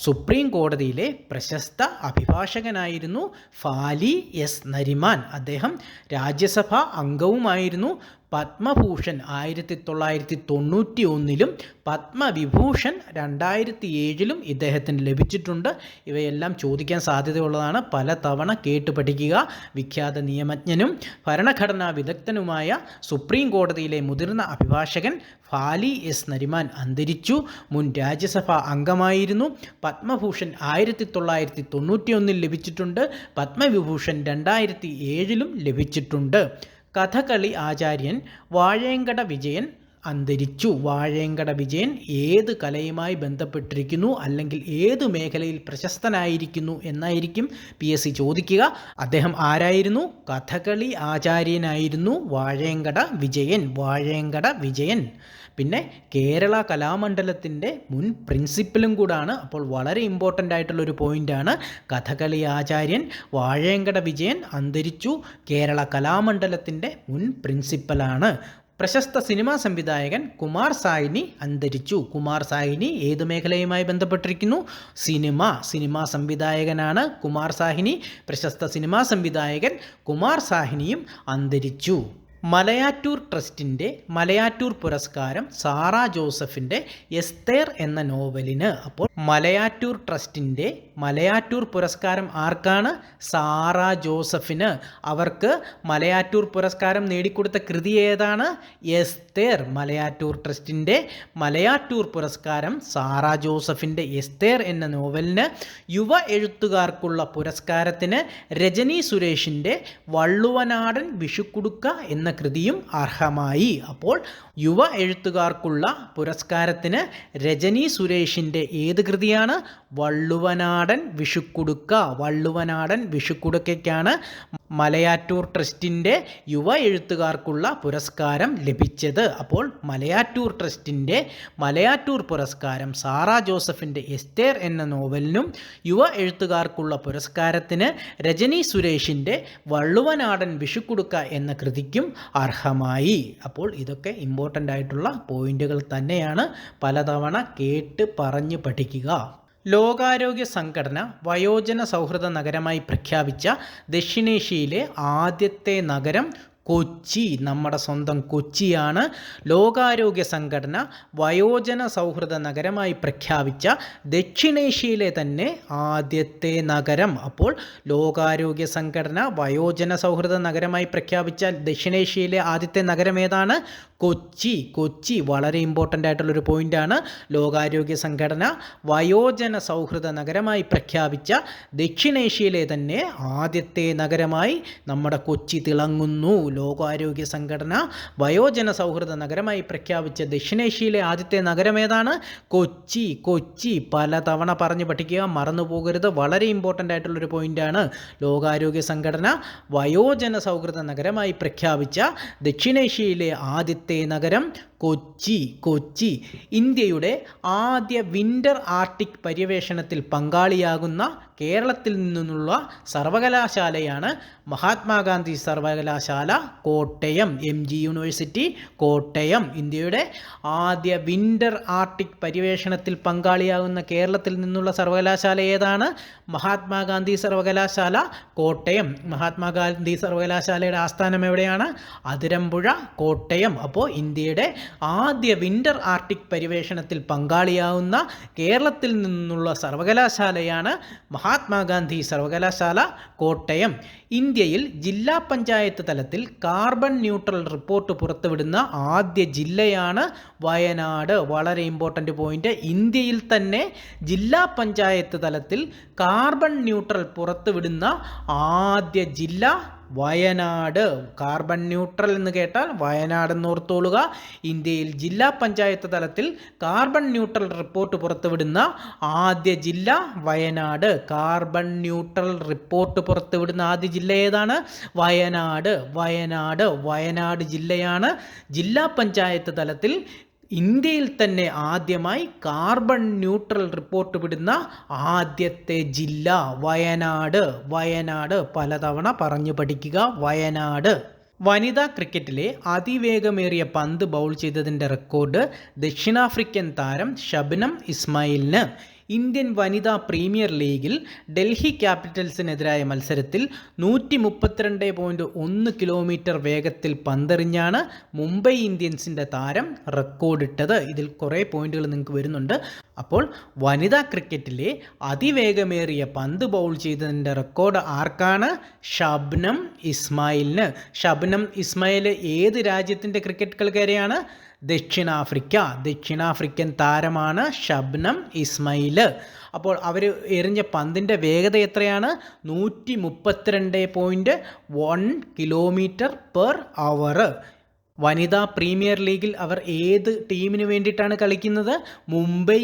സുപ്രീം കോടതിയിലെ പ്രശസ്ത അഭിഭാഷകനായിരുന്നു ഫാലി എസ് നരിമാൻ. അദ്ദേഹം രാജ്യസഭാ അംഗവുമായിരുന്നു, പത്മഭൂഷൺ 1991 പത്മവിഭൂഷൺ 2007 ഇദ്ദേഹത്തിന് ലഭിച്ചിട്ടുണ്ട്. ഇവയെല്ലാം ചോദിക്കാൻ സാധ്യതയുള്ളതാണ്. പല തവണ കേട്ട് പഠിക്കുക. വിഖ്യാത നിയമജ്ഞനും ഭരണഘടനാ വിദഗ്ധനുമായ സുപ്രീം കോടതിയിലെ മുതിർന്ന അഭിഭാഷകൻ ഫാലി എസ് നരിമാൻ അന്തരിച്ചു. മുൻ രാജ്യസഭാ അംഗമായിരുന്നു. പത്മഭൂഷൺ 1991 ലഭിച്ചിട്ടുണ്ട്. പത്മവിഭൂഷൺ 2007 ലഭിച്ചിട്ടുണ്ട്. കഥകളി ആചാര്യൻ വാഴേങ്കട വിജയൻ അന്തരിച്ചു. വാഴേങ്കട വിജയൻ ഏത് കലയുമായി ബന്ധപ്പെട്ടിരിക്കുന്നു അല്ലെങ്കിൽ ഏത് മേഖലയിൽ പ്രശസ്തനായിരിക്കുന്നു എന്നായിരിക്കും PSC ചോദിക്കുക. അദ്ദേഹം ആരായിരുന്നു? കഥകളി ആചാര്യനായിരുന്നു വാഴേങ്കട വിജയൻ. വാഴേങ്കട വിജയൻ പിന്നെ കേരള കലാമണ്ഡലത്തിൻ്റെ മുൻ പ്രിൻസിപ്പലും കൂടാണ്. അപ്പോൾ വളരെ ഇമ്പോർട്ടൻ്റ് ആയിട്ടുള്ളൊരു പോയിൻ്റാണ്. കഥകളി ആചാര്യൻ വാഴേങ്കട വിജയൻ അന്തരിച്ചു. കേരള കലാമണ്ഡലത്തിൻ്റെ മുൻ പ്രിൻസിപ്പലാണ്. പ്രശസ്ത സിനിമാ സംവിധായകൻ കുമാർ സാഹ്നി അന്തരിച്ചു. കുമാർ സാഹ്നി ഏത് മേഖലയുമായി ബന്ധപ്പെട്ടിരിക്കുന്നു? സിനിമാ സംവിധായകനാണ് കുമാർ സാഹ്നി. പ്രശസ്ത സിനിമാ സംവിധായകൻ കുമാർ സാഹ്നിയും അന്തരിച്ചു. മലയാറ്റൂർ ട്രസ്റ്റിൻ്റെ മലയാറ്റൂർ പുരസ്കാരം സാറാ ജോസഫിൻ്റെ എസ്തേർ എന്ന നോവലിന്. അപ്പോൾ മലയാറ്റൂർ ട്രസ്റ്റിൻ്റെ മലയാറ്റൂർ പുരസ്കാരം ആർക്കാണ്? സാറാ ജോസഫിന്. അവർക്ക് മലയാറ്റൂർ പുരസ്കാരം നേടിക്കൊടുത്ത കൃതി ഏതാണ്? എസ്തേർ. മലയാറ്റൂർ ട്രസ്റ്റിൻ്റെ മലയാറ്റൂർ പുരസ്കാരം സാറാ ജോസഫിൻ്റെ എസ്തേർ എന്ന നോവലിന്. യുവ എഴുത്തുകാർക്കുള്ള പുരസ്കാരത്തിന് രജനി സുരേഷിൻ്റെ വള്ളുവനാടൻ വിഷുക്കുടുക്ക എന്ന കൃതിയും അർഹമായി. അപ്പോൾ യുവ എഴുത്തുകാർക്കുള്ള പുരസ്കാരത്തിന് രജനി സുരേഷിൻ്റെ ഏത് കൃതിയാണ്? വള്ളുവനാടൻ വിഷുക്കുടുക്ക. വള്ളുവനാടൻ വിഷുക്കുടുക്കയ്ക്കാണ് മലയാറ്റൂർ ട്രസ്റ്റിൻ്റെ യുവ എഴുത്തുകാർക്കുള്ള പുരസ്കാരം ലഭിച്ചത്. അപ്പോൾ മലയാറ്റൂർ ട്രസ്റ്റിൻ്റെ മലയാറ്റൂർ പുരസ്കാരം സാറാ ജോസഫിൻ്റെ എസ്തേർ എന്ന നോവലിനും യുവ എഴുത്തുകാർക്കുള്ള പുരസ്കാരത്തിന് രജനി സുരേഷിൻ്റെ വള്ളുവനാടൻ വിഷുക്കുടുക്ക എന്ന കൃതിക്കും അർഹമായി. അപ്പോൾ ഇതൊക്കെ ഇമ്പോർട്ടൻ്റ് ആയിട്ടുള്ള പോയിന്റുകൾ തന്നെയാണ്. പലതവണ കേട്ട് പറഞ്ഞ് പഠിക്കുക. ലോകാരോഗ്യ സംഘടന വയോജന സൗഹൃദ നഗരമായി പ്രഖ്യാപിച്ച ദക്ഷിണേഷ്യയിലെ ആദ്യത്തെ നഗരം കൊച്ചി. നമ്മുടെ സ്വന്തം കൊച്ചിയാണ്. ലോകാരോഗ്യ സംഘടന വയോജന സൗഹൃദ നഗരമായി പ്രഖ്യാപിച്ച ദക്ഷിണേഷ്യയിലെ തന്നെ ആദ്യത്തെ നഗരം. അപ്പോൾ ലോകാരോഗ്യ സംഘടന വയോജന സൗഹൃദ നഗരമായി പ്രഖ്യാപിച്ച ദക്ഷിണേഷ്യയിലെ ആദ്യത്തെ നഗരം ഏതാണ്? കൊച്ചി. കൊച്ചി വളരെ ഇമ്പോർട്ടൻ്റ് ആയിട്ടുള്ളൊരു പോയിൻ്റാണ്. ലോകാരോഗ്യ സംഘടന വയോജന സൗഹൃദ നഗരമായി പ്രഖ്യാപിച്ച ദക്ഷിണേഷ്യയിലെ തന്നെ ആദ്യത്തെ നഗരമായി നമ്മുടെ കൊച്ചി തിളങ്ങുന്നു. ലോകാരോഗ്യ സംഘടന വയോജന സൗഹൃദ നഗരമായി പ്രഖ്യാപിച്ച ദക്ഷിണേഷ്യയിലെ ആദ്യത്തെ നഗരം ഏതാണ്? കൊച്ചി. കൊച്ചി പലതവണ പറഞ്ഞ് പഠിക്കുക, മറന്നു പോകരുത്. വളരെ ഇമ്പോർട്ടൻ്റ് ആയിട്ടുള്ളൊരു പോയിൻ്റാണ്. ലോകാരോഗ്യ സംഘടന വയോജന സൗഹൃദ നഗരമായി പ്രഖ്യാപിച്ച ദക്ഷിണേഷ്യയിലെ ആദ്യത്തെ നഗരം കൊച്ചി. കൊച്ചി ഇന്ത്യയുടെ ആദ്യ വിൻ്റർ ആർട്ടിക് പര്യവേഷണത്തിൽ പങ്കാളിയാകുന്ന കേരളത്തിൽ നിന്നുള്ള സർവകലാശാലയാണ് മഹാത്മാഗാന്ധി സർവകലാശാല കോട്ടയം. MG university Kottayam. ഇന്ത്യയുടെ ആദ്യ വിൻ്റർ ആർട്ടിക് പര്യവേഷണത്തിൽ പങ്കാളിയാകുന്ന കേരളത്തിൽ നിന്നുള്ള സർവകലാശാല ഏതാണ്? മഹാത്മാഗാന്ധി സർവകലാശാല കോട്ടയം. മഹാത്മാഗാന്ധി സർവകലാശാലയുടെ ആസ്ഥാനം എവിടെയാണ്? അതിരമ്പുഴ കോട്ടയം. അപ്പോൾ ഇന്ത്യയുടെ ആദ്യ വിൻ്റർ ആർട്ടിക് പര്യവേഷണത്തിൽ പങ്കാളിയാവുന്ന കേരളത്തിൽ നിന്നുള്ള സർവകലാശാലയാണ് മഹാത്മാഗാന്ധി സർവകലാശാല കോട്ടയം. ഇന്ത്യയിൽ ജില്ലാ പഞ്ചായത്ത് തലത്തിൽ കാർബൺ ന്യൂട്രൽ റിപ്പോർട്ട് പുറത്തുവിടുന്ന ആദ്യ ജില്ലയാണ് വയനാട്. വളരെ ഇമ്പോർട്ടൻ്റ് പോയിന്റ്. ഇന്ത്യയിൽ തന്നെ ജില്ലാ പഞ്ചായത്ത് തലത്തിൽ കാർബൺ ന്യൂട്രൽ പുറത്തുവിടുന്ന ആദ്യ ജില്ല വയനാട്. കാർബൺ ന്യൂട്രൽ എന്ന് കേട്ടാൽ വയനാട് എന്നോർത്തോളുക. ഇന്ത്യയിൽ ജില്ലാ പഞ്ചായത്ത് തലത്തിൽ കാർബൺ ന്യൂട്രൽ റിപ്പോർട്ട് പുറത്തുവിടുന്ന ആദ്യ ജില്ല വയനാട്. കാർബൺ ന്യൂട്രൽ റിപ്പോർട്ട് പുറത്തുവിടുന്ന ആദ്യ ജില്ല ഏതാണ്? വയനാട്. വയനാട് ജില്ലയാണ് ജില്ലാ പഞ്ചായത്ത് തലത്തിൽ ഇന്ത്യയിൽ തന്നെ ആദ്യമായി കാർബൺ ന്യൂട്രൽ റിപ്പോർട്ട് വിടുന്ന ആദ്യത്തെ ജില്ല വയനാട്. പലതവണ പറഞ്ഞു പഠിക്കുക. വയനാട്. വനിതാ ക്രിക്കറ്റിലെ അതിവേഗമേറിയ പന്ത് ബൗൾ ചെയ്തതിൻ്റെ റെക്കോർഡ് ദക്ഷിണാഫ്രിക്കൻ താരം ഷബ്നം ഇസ്മായിലിന്. ഇന്ത്യൻ വനിതാ പ്രീമിയർ ലീഗിൽ ഡൽഹി ക്യാപിറ്റൽസിനെതിരായ മത്സരത്തിൽ 132.1 കിലോമീറ്റർ വേഗത്തിൽ പന്തെറിഞ്ഞാണ് മുംബൈ ഇന്ത്യൻസിൻ്റെ താരം റെക്കോർഡിട്ടത്. ഇതിൽ കുറേ പോയിന്റുകൾ നിങ്ങൾക്ക് വരുന്നുണ്ട്. അപ്പോൾ വനിതാ ക്രിക്കറ്റിലെ അതിവേഗമേറിയ പന്ത് ബൗൾ ചെയ്തതിൻ്റെ റെക്കോർഡ് ആർക്കാണ്? ഷബ്നം ഇസ്മായിലിന്. ഷബ്നം ഇസ്മായിൽ ഏത് രാജ്യത്തിൻ്റെ ക്രിക്കറ്റ് കളിക്കാരിയാണ്? ദക്ഷിണാഫ്രിക്കൻ താരമാണ് ഷബ്നം ഇസ്മായിൽ. അപ്പോൾ അവർ എറിഞ്ഞ പന്തിൻ്റെ വേഗത എത്രയാണ്? 132.1 കിലോമീറ്റർ പെർ അവർ. വനിതാ പ്രീമിയർ ലീഗിൽ അവർ ഏത് ടീമിന് വേണ്ടിയിട്ടാണ് കളിക്കുന്നത്? മുംബൈ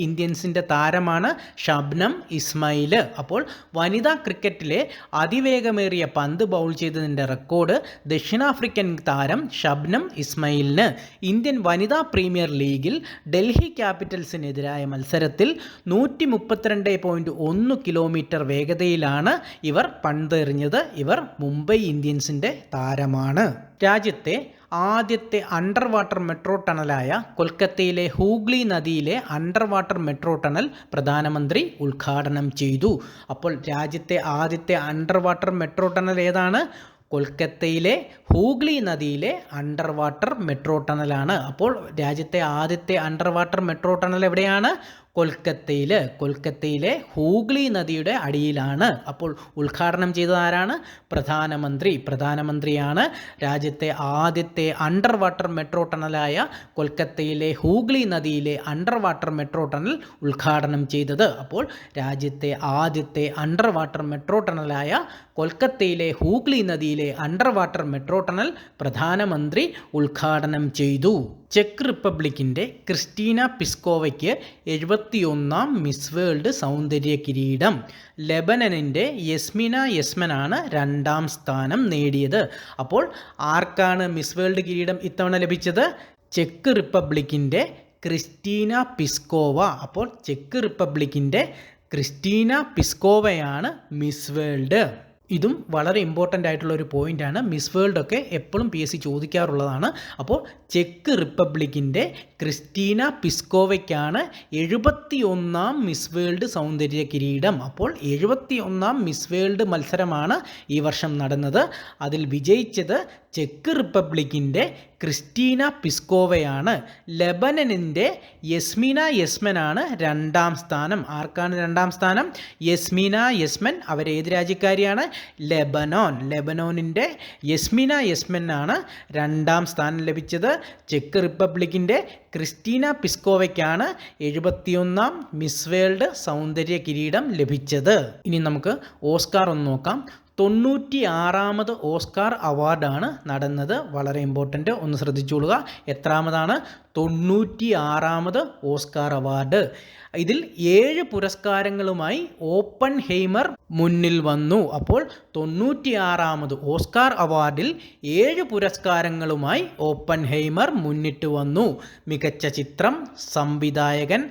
ഇന്ത്യൻസിൻ്റെ താരമാണ് ഷബ്നം ഇസ്മായിൽ. അപ്പോൾ വനിതാ ക്രിക്കറ്റിലെ അതിവേഗമേറിയ പന്ത് ബൗൾ ചെയ്തതിൻ്റെ റെക്കോർഡ് ദക്ഷിണാഫ്രിക്കൻ താരം ഷബ്നം ഇസ്മായിലിന്. ഇന്ത്യൻ വനിതാ പ്രീമിയർ ലീഗിൽ ഡൽഹി ക്യാപിറ്റൽസിനെതിരായ മത്സരത്തിൽ 132.1 കിലോമീറ്റർ വേഗതയിലാണ് ഇവർ പന്തെറിഞ്ഞത്. ഇവർ മുംബൈ ഇന്ത്യൻസിൻ്റെ താരമാണ്. രാജ്യത്തെ ആദ്യത്തെ അണ്ടർ വാട്ടർ മെട്രോ ടണലായ കൊൽക്കത്തയിലെ ഹൂഗ്ലി നദിയിലെ അണ്ടർ വാട്ടർ മെട്രോ ടണൽ പ്രധാനമന്ത്രി ഉദ്ഘാടനം ചെയ്തു. അപ്പോൾ രാജ്യത്തെ ആദ്യത്തെ അണ്ടർ വാട്ടർ മെട്രോ ടണൽ ഏതാണ്? കൊൽക്കത്തയിലെ ഹൂഗ്ലി നദിയിലെ അണ്ടർ വാട്ടർ മെട്രോ ടണലാണ്. അപ്പോൾ രാജ്യത്തെ ആദ്യത്തെ അണ്ടർ വാട്ടർ മെട്രോ ടണൽ എവിടെയാണ്? കൊൽക്കത്തയിലെ ഹൂഗ്ലി നദിയുടെ അടിയിലാണ്. അപ്പോൾ ഉദ്ഘാടനം ചെയ്തത് ആരാണ്? പ്രധാനമന്ത്രിയാണ് രാജ്യത്തെ ആദ്യത്തെ അണ്ടർ വാട്ടർ മെട്രോ ടണലായ കൊൽക്കത്തയിലെ ഹൂഗ്ലി നദിയിലെ അണ്ടർ വാട്ടർ മെട്രോ ടണൽ ഉദ്ഘാടനം ചെയ്തത്. അപ്പോൾ രാജ്യത്തെ ആദ്യത്തെ അണ്ടർ വാട്ടർ മെട്രോ ടണലായ കൊൽക്കത്തയിലെ ഹൂഗ്ലി നദിയിലെ അണ്ടർ വാട്ടർ മെട്രോ ടണൽ പ്രധാനമന്ത്രി ഉദ്ഘാടനം ചെയ്തു. ചെക്ക് റിപ്പബ്ലിക്കിൻ്റെ ക്രിസ്റ്റീന പിസ്കോവയ്ക്ക് 71ാം മിസ് വേൾഡ് സൗന്ദര്യ കിരീടം. ലെബനനിൻ്റെ യസ്മിന യസ്മനാണ് 2ാം സ്ഥാനം നേടിയത്. അപ്പോൾ ആർക്കാണ് മിസ് വേൾഡ് കിരീടം ഇത്തവണ ലഭിച്ചത്? ചെക്ക് റിപ്പബ്ലിക്കിൻ്റെ ക്രിസ്റ്റീന പിസ്കോവ. അപ്പോൾ ചെക്ക് റിപ്പബ്ലിക്കിൻ്റെ ക്രിസ്റ്റീന പിസ്കോവയാണ് മിസ് വേൾഡ്. ഇതും വളരെ ഇമ്പോർട്ടൻ്റ് ആയിട്ടുള്ള ഒരു പോയിൻ്റാണ്. മിസ് വേൾഡൊക്കെ എപ്പോഴും PSC ചോദിക്കാറുള്ളതാണ്. അപ്പോൾ ചെക്ക് റിപ്പബ്ലിക്കിൻ്റെ ക്രിസ്റ്റീന പിസ്കോവയ്ക്കാണ് 71ാം മിസ് വേൾഡ് സൗന്ദര്യ കിരീടം. അപ്പോൾ 71ാം മിസ് വേൾഡ് മത്സരമാണ് ഈ വർഷം നടന്നത്. അതിൽ വിജയിച്ചത് ചെക്ക് റിപ്പബ്ലിക്കിൻ്റെ ക്രിസ്റ്റീന പിസ്കോവയാണ്. ലെബനനിൻ്റെ യസ്മിന യസ്മനാണ് 2ാം സ്ഥാനം. ആർക്കാണ് 2ാം സ്ഥാനം? യസ്മിന യസ്മൻ. അവരേത് രാജ്യക്കാരിയാണ്? ലെബനോനിൻ്റെ യസ്മിന യസ്മനാണ് 2ാം സ്ഥാനം ലഭിച്ചത്. ചെക്ക് റിപ്പബ്ലിക്കിൻ്റെ ക്രിസ്റ്റീന പിസ്കോവയ്ക്കാണ് 71ാം മിസ് വേൾഡ് സൗന്ദര്യ കിരീടം ലഭിച്ചത്. ഇനി നമുക്ക് ഓസ്കാർ ഒന്ന് നോക്കാം. 96ാമത് ഓസ്കാർ അവാർഡാണ് നടന്നത്. വളരെ ഇമ്പോർട്ടൻ്റ്, ഒന്ന് ശ്രദ്ധിച്ചുകൊള്ളുക. എത്രാമതാണ്? 96ാമത് ഓസ്കാർ അവാർഡ്. ഇതിൽ 7 പുരസ്കാരങ്ങളുമായി ഓപ്പൺഹൈമർ മുന്നിൽ വന്നു. അപ്പോൾ 96ാമത് ഓസ്കാർ അവാർഡിൽ 7 പുരസ്കാരങ്ങളുമായി ഓപ്പൺഹൈമർ മുന്നിട്ട് വന്നു. മികച്ച ചിത്രം, സംവിധായകൻ,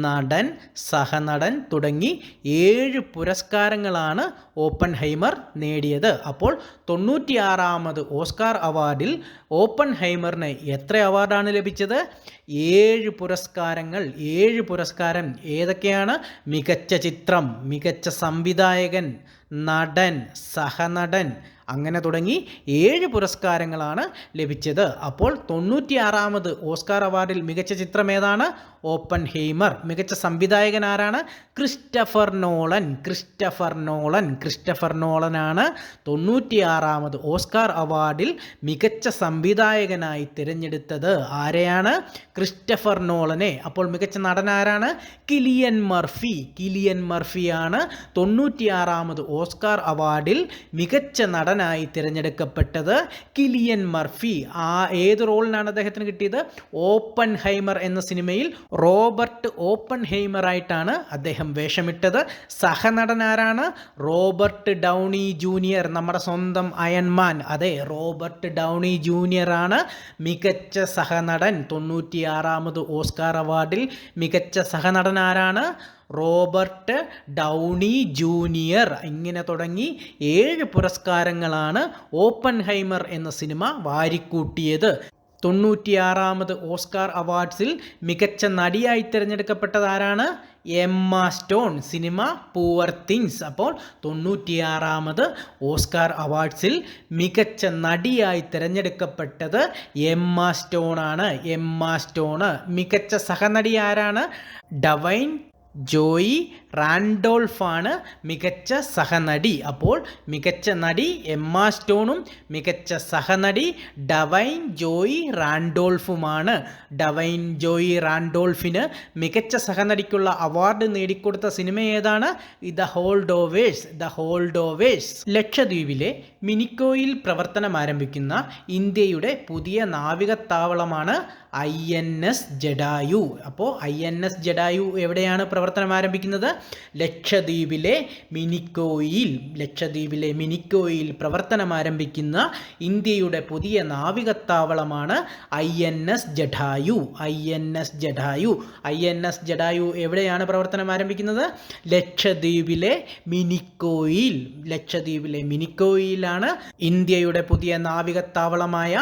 നടൻ, സഹനടൻ തുടങ്ങി 7 പുരസ്കാരങ്ങളാണ് ഓപ്പൺഹൈമർ നേടിയത്. അപ്പോൾ 96ാമത് ഓസ്കാർ അവാർഡിൽ ഓപ്പൺഹൈമറിന് എത്ര അവാർഡാണ് ലഭിച്ചത്? 7 പുരസ്കാരങ്ങൾ. 7 പുരസ്കാരം ഏതൊക്കെയാണ്? മികച്ച ചിത്രം, മികച്ച സംവിധായകൻ, നടൻ, സഹനടൻ, അങ്ങനെ തുടങ്ങി 7 പുരസ്കാരങ്ങളാണ് ലഭിച്ചത്. അപ്പോൾ 96ാമത് ഓസ്കാർ അവാർഡിൽ മികച്ച ചിത്രം ഏതാണ്? ഓപ്പൺഹൈമർ. മികച്ച സംവിധായകൻ ആരാണ്? ക്രിസ്റ്റഫർ നോളനാണ് 96ാമത് ഓസ്കാർ അവാർഡിൽ മികച്ച സംവിധായകനായി തിരഞ്ഞെടുത്തത്. ആരെയാണ്? ക്രിസ്റ്റഫർ നോളനെ. അപ്പോൾ മികച്ച നടൻ ആരാണ്? കിലിയൻ മർഫിയാണ് 96ാമത് ഓസ്കാർ അവാർഡിൽ മികച്ച നടനായി തിരഞ്ഞെടുക്കപ്പെട്ടത്. Kylian Murphy. ഏത് റോളിനാണ് അദ്ദേഹത്തിന് കിട്ടിയത്? ഓപ്പൺഹൈമർ എന്ന സിനിമയിൽ റോബർട്ട് ഓപ്പൺഹൈമറായിട്ടാണ് അദ്ദേഹം വേഷമിട്ടത്. സഹനടൻ ആരാണ്? റോബർട്ട് ഡൗണി ജൂനിയർ, നമ്മുടെ സ്വന്തം അയൺമാൻ. അതെ, റോബർട്ട് ഡൗണി ജൂനിയർ ആണ് മികച്ച സഹനടൻ. 96ാമത് ഓസ്കാർ അവാർഡിൽ മികച്ച സഹനടൻ ആരാണ്? Robert Downey Junior. ഇങ്ങനെ തുടങ്ങി 7 പുരസ്കാരങ്ങളാണ് ഓപ്പൺഹൈമർ എന്ന സിനിമ വാരിക്കൂട്ടിയത്. 96ാമത് ഓസ്കാർ അവാർഡ്സിൽ മികച്ച നടിയായി തിരഞ്ഞെടുക്കപ്പെട്ടത് ആരാണ്? Emma Stone, cinema poor things. അപ്പോൾ 96ാമത് ഓസ്കാർ അവാർഡ്സിൽ മികച്ച നടിയായി തിരഞ്ഞെടുക്കപ്പെട്ടത് എമ്മ സ്റ്റോൺ ആണ്. Emma Stone. മികച്ച സഹനടി ആരാണ്? ഡവൈൻ ജോയി റാൻഡോൾഫാണ് മികച്ച സഹനടി. അപ്പോൾ മികച്ച നടി എമ്മ സ്റ്റോണും മികച്ച സഹനടി ഡവൈൻ ജോയി റാൻഡോൾഫുമാണ്. ഡവൈൻ ജോയി റാൻഡോൾഫിന് മികച്ച സഹനടിക്കുള്ള അവാർഡ് നേടിക്കൊടുത്ത സിനിമ ഏതാണ്? The Holdovers. The Holdovers. ലക്ഷദ്വീപിലെ മിനിക്കോയിൽ പ്രവർത്തനം ആരംഭിക്കുന്ന ഇന്ത്യയുടെ പുതിയ നാവികത്താവളമാണ് INS ജഡായു. അപ്പോൾ INS ജഡായു എവിടെയാണ് പ്രവർത്തനം ആരംഭിക്കുന്നത്? ലക്ഷദ്വീപിലെ മിനിക്കോയിൽ. ലക്ഷദ്വീപിലെ മിനിക്കോയിൽ പ്രവർത്തനം ആരംഭിക്കുന്ന ഇന്ത്യയുടെ പുതിയ നാവികത്താവളമാണ് INS Jatayu. INS Jatayu. INS Jatayu എവിടെയാണ് പ്രവർത്തനം ആരംഭിക്കുന്നത്? ലക്ഷദ്വീപിലെ മിനിക്കോയിൽ. ലക്ഷദ്വീപിലെ മിനിക്കോയിലാണ് ഇന്ത്യയുടെ പുതിയ നാവികത്താവളമായ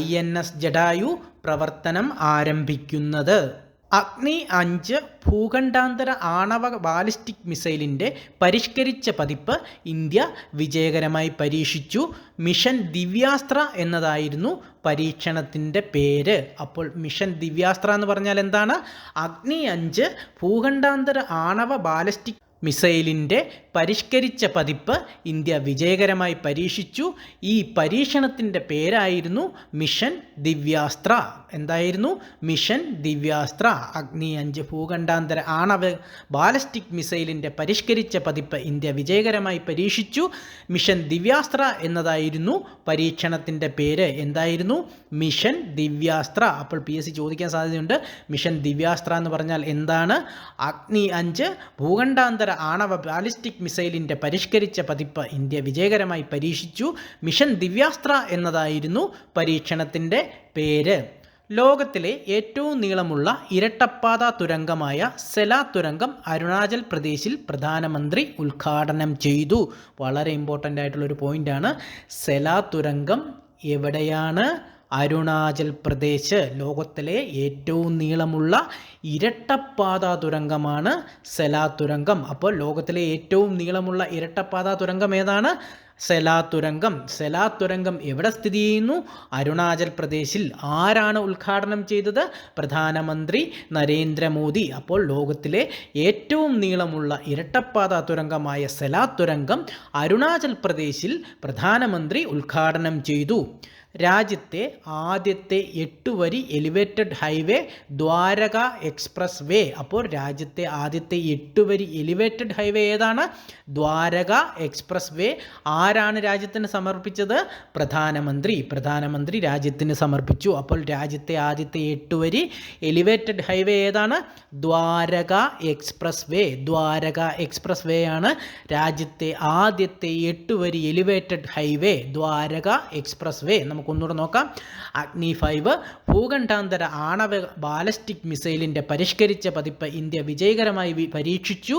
INS ജഡായു പ്രവർത്തനം ആരംഭിക്കുന്നത്. അഗ്നി 5 ഭൂഖണ്ഡാന്തര ആണവ ബാലിസ്റ്റിക് മിസൈലിൻ്റെ പരിഷ്കരിച്ച പതിപ്പ് ഇന്ത്യ വിജയകരമായി പരീക്ഷിച്ചു. മിഷൻ ദിവ്യാസ്ത്ര എന്നതായിരുന്നു പരീക്ഷണത്തിൻ്റെ പേര്. അപ്പോൾ മിഷൻ ദിവ്യാസ്ത്ര എന്ന് പറഞ്ഞാൽ എന്താണ്? അഗ്നി 5 ഭൂഖണ്ഡാന്തര ആണവ ബാലിസ്റ്റിക് മിസൈലിൻ്റെ പരിഷ്കരിച്ച പതിപ്പ് ഇന്ത്യ വിജയകരമായി പരീക്ഷിച്ചു. ഈ പരീക്ഷണത്തിൻ്റെ പേരായിരുന്നു മിഷൻ ദിവ്യാസ്ത്ര. എന്തായിരുന്നു? മിഷൻ ദിവ്യാസ്ത്ര. അഗ്നി 5 ഭൂഖണ്ഡാന്തര ആണവ ബാലിസ്റ്റിക് മിസൈലിൻ്റെ പരിഷ്കരിച്ച പതിപ്പ് ഇന്ത്യ വിജയകരമായി പരീക്ഷിച്ചു. മിഷൻ ദിവ്യാസ്ത്ര എന്നതായിരുന്നു പരീക്ഷണത്തിൻ്റെ പേര്. എന്തായിരുന്നു? മിഷൻ ദിവ്യാസ്ത്ര. അപ്പോൾ PSC ചോദിക്കാൻ സാധ്യതയുണ്ട്. മിഷൻ ദിവ്യാസ്ത്ര എന്ന് പറഞ്ഞാൽ എന്താണ്? അഗ്നി 5 ഭൂഖണ്ഡാന്തര ആണവ ബാലിസ്റ്റിക് മിസൈലിൻ്റെ പരിഷ്കരിച്ച പതിപ്പ് ഇന്ത്യ വിജയകരമായി പരീക്ഷിച്ചു. മിഷൻ ദിവ്യാസ്ത്ര എന്നതായിരുന്നു പരീക്ഷണത്തിൻ്റെ പേര്. ലോകത്തിലെ ഏറ്റവും നീളമുള്ള ഇരട്ടപ്പാത തുരങ്കമായ സെല തുരങ്കം അരുണാചൽ പ്രദേശിൽ പ്രധാനമന്ത്രി ഉദ്ഘാടനം ചെയ്തു. വളരെ ഇമ്പോർട്ടൻ്റ് ആയിട്ടുള്ളൊരു പോയിൻ്റാണ്. സെല തുരങ്കം എവിടെയാണ്? അരുണാചൽ പ്രദേശ്. ലോകത്തിലെ ഏറ്റവും നീളമുള്ള ഇരട്ടപ്പാത തുരങ്കമാണ് സെല തുരങ്കം. അപ്പോൾ ലോകത്തിലെ ഏറ്റവും നീളമുള്ള ഇരട്ടപ്പാത തുരങ്കം ഏതാണ്? സെല തുരങ്കം. സെല തുരങ്കം എവിടെ സ്ഥിതി ചെയ്യുന്നു? അരുണാചൽ പ്രദേശിൽ. ആരാണ് ഉദ്ഘാടനം ചെയ്തത്? പ്രധാനമന്ത്രി നരേന്ദ്രമോദി. അപ്പോൾ ലോകത്തിലെ ഏറ്റവും നീളമുള്ള ഇരട്ടപ്പാത തുരങ്കമായ സെല തുരങ്കം അരുണാചൽ പ്രദേശിൽ പ്രധാനമന്ത്രി ഉദ്ഘാടനം ചെയ്തു. രാജ്യത്തെ ആദ്യത്തെ 8 വരി elevated highway Dwarka expressway. അപ്പോൾ രാജ്യത്തെ ആദ്യത്തെ 8 വരി എലിവേറ്റഡ് ഹൈവേ ഏതാണ്? Dwarka expressway. ആരാണ് രാജ്യത്തിന് സമർപ്പിച്ചത്? പ്രധാനമന്ത്രി. പ്രധാനമന്ത്രി രാജ്യത്തിന് സമർപ്പിച്ചു. അപ്പോൾ രാജ്യത്തെ ആദ്യത്തെ 8 വരി എലിവേറ്റഡ് ഹൈവേ ഏതാണ്? Dwarka expressway. Dwarka expressway ആണ് രാജ്യത്തെ ആദ്യത്തെ 8 വരി elevated highway. Dwarka expressway. ഒന്നുകൂടെ നോക്കാം. അഗ്നി 5 ഭൂഖണ്ഡാന്തര ആണവ ബാലിസ്റ്റിക് മിസൈലിൻ്റെ പരിഷ്കരിച്ച പതിപ്പ് ഇന്ത്യ വിജയകരമായി പരീക്ഷിച്ചു.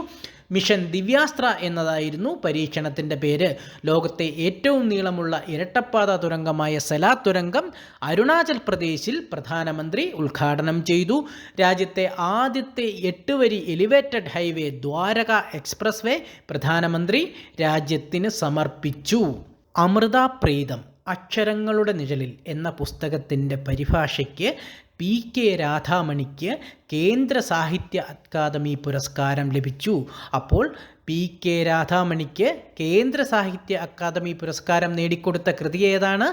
മിഷൻ ദിവ്യാസ്ത്ര എന്നതായിരുന്നു പരീക്ഷണത്തിൻ്റെ പേര്. ലോകത്തെ ഏറ്റവും നീളമുള്ള ഇരട്ടപ്പാത തുരങ്കമായ സെല തുരങ്കം അരുണാചൽ പ്രദേശിൽ പ്രധാനമന്ത്രി ഉദ്ഘാടനം ചെയ്തു. രാജ്യത്തെ ആദ്യത്തെ 8 വരി elevated highway Dwarka expressway പ്രധാനമന്ത്രി രാജ്യത്തിന് സമർപ്പിച്ചു. അമൃത പ്രീതം അക്ഷരങ്ങളുടെ നിഴലിൽ എന്ന പുസ്തകത്തിൻ്റെ പരിഭാഷയ്ക്ക് PK രാധാമണിക്ക് കേന്ദ്ര സാഹിത്യ അക്കാദമി പുരസ്കാരം ലഭിച്ചു. അപ്പോൾ PK രാധാമണിക്ക് കേന്ദ്ര സാഹിത്യ അക്കാദമി പുരസ്കാരം നേടിക്കൊടുത്ത കൃതി ഏതാണ്?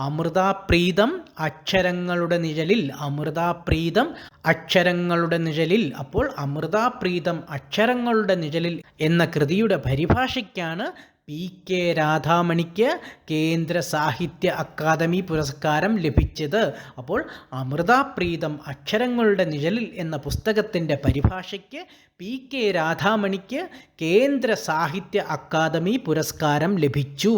അമൃത പ്രീതം അക്ഷരങ്ങളുടെ നിഴലിൽ. അമൃത പ്രീതം അക്ഷരങ്ങളുടെ നിഴലിൽ. അപ്പോൾ അമൃത പ്രീതം അക്ഷരങ്ങളുടെ നിഴലിൽ എന്ന കൃതിയുടെ പരിഭാഷയ്ക്കാണ് PK രാധാമണിക്ക് കേന്ദ്ര സാഹിത്യ അക്കാദമി പുരസ്കാരം ലഭിച്ചത്. അപ്പോൾ അമൃത പ്രീതം അക്ഷരങ്ങളുടെ നിഴലിൽ എന്ന പുസ്തകത്തിൻ്റെ പരിഭാഷയ്ക്ക് PK രാധാമണിക്ക് കേന്ദ്ര സാഹിത്യ അക്കാദമി പുരസ്കാരം ലഭിച്ചു.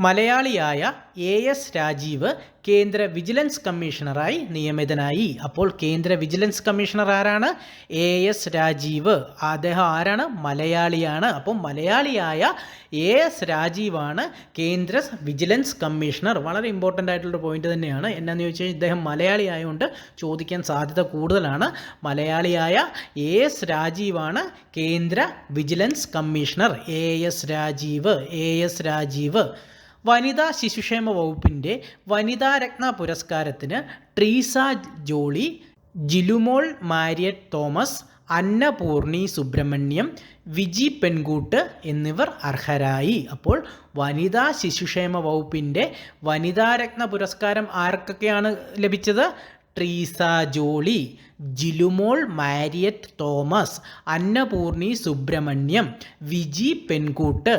മലയാളിയായ AS രാജീവ് കേന്ദ്ര വിജിലൻസ് കമ്മീഷണറായി നിയമിതനായി. അപ്പോൾ കേന്ദ്ര വിജിലൻസ് കമ്മീഷണർ ആരാണ്? AS രാജീവ്. അദ്ദേഹം ആരാണ്? മലയാളിയാണ്. അപ്പോൾ മലയാളിയായ AS രാജീവാണ് കേന്ദ്ര വിജിലൻസ് കമ്മീഷണർ. വളരെ ഇമ്പോർട്ടൻ്റ് ആയിട്ടുള്ളൊരു പോയിന്റ് തന്നെയാണ്. എന്നാന്ന് ചോദിച്ചാൽ ഇദ്ദേഹം മലയാളി ആയതുകൊണ്ട് ചോദിക്കാൻ സാധ്യത കൂടുതലാണ്. മലയാളിയായ AS രാജീവാണ് കേന്ദ്ര വിജിലൻസ് കമ്മീഷണർ. AS രാജീവ്. വനിതാ ശിശുക്ഷേമ വകുപ്പിൻ്റെ വനിതാ രത്ന പുരസ്കാരത്തിന് ട്രീസ ജോളി, ജിലുമോൾ മാരിയറ്റ് തോമസ്, അന്നപൂർണി സുബ്രഹ്മണ്യം, വിജി പെൺകൂട്ട് എന്നിവർ അർഹരായി. അപ്പോൾ വനിതാ ശിശുക്ഷേമ വകുപ്പിൻ്റെ വനിതാ രത്ന പുരസ്കാരം ആർക്കൊക്കെയാണ് ലഭിച്ചത്? ട്രീസ ജോളി, ജിലുമോൾ മാരിയറ്റ് തോമസ്, അന്നപൂർണി സുബ്രഹ്മണ്യം, വിജി പെൺകൂട്ട്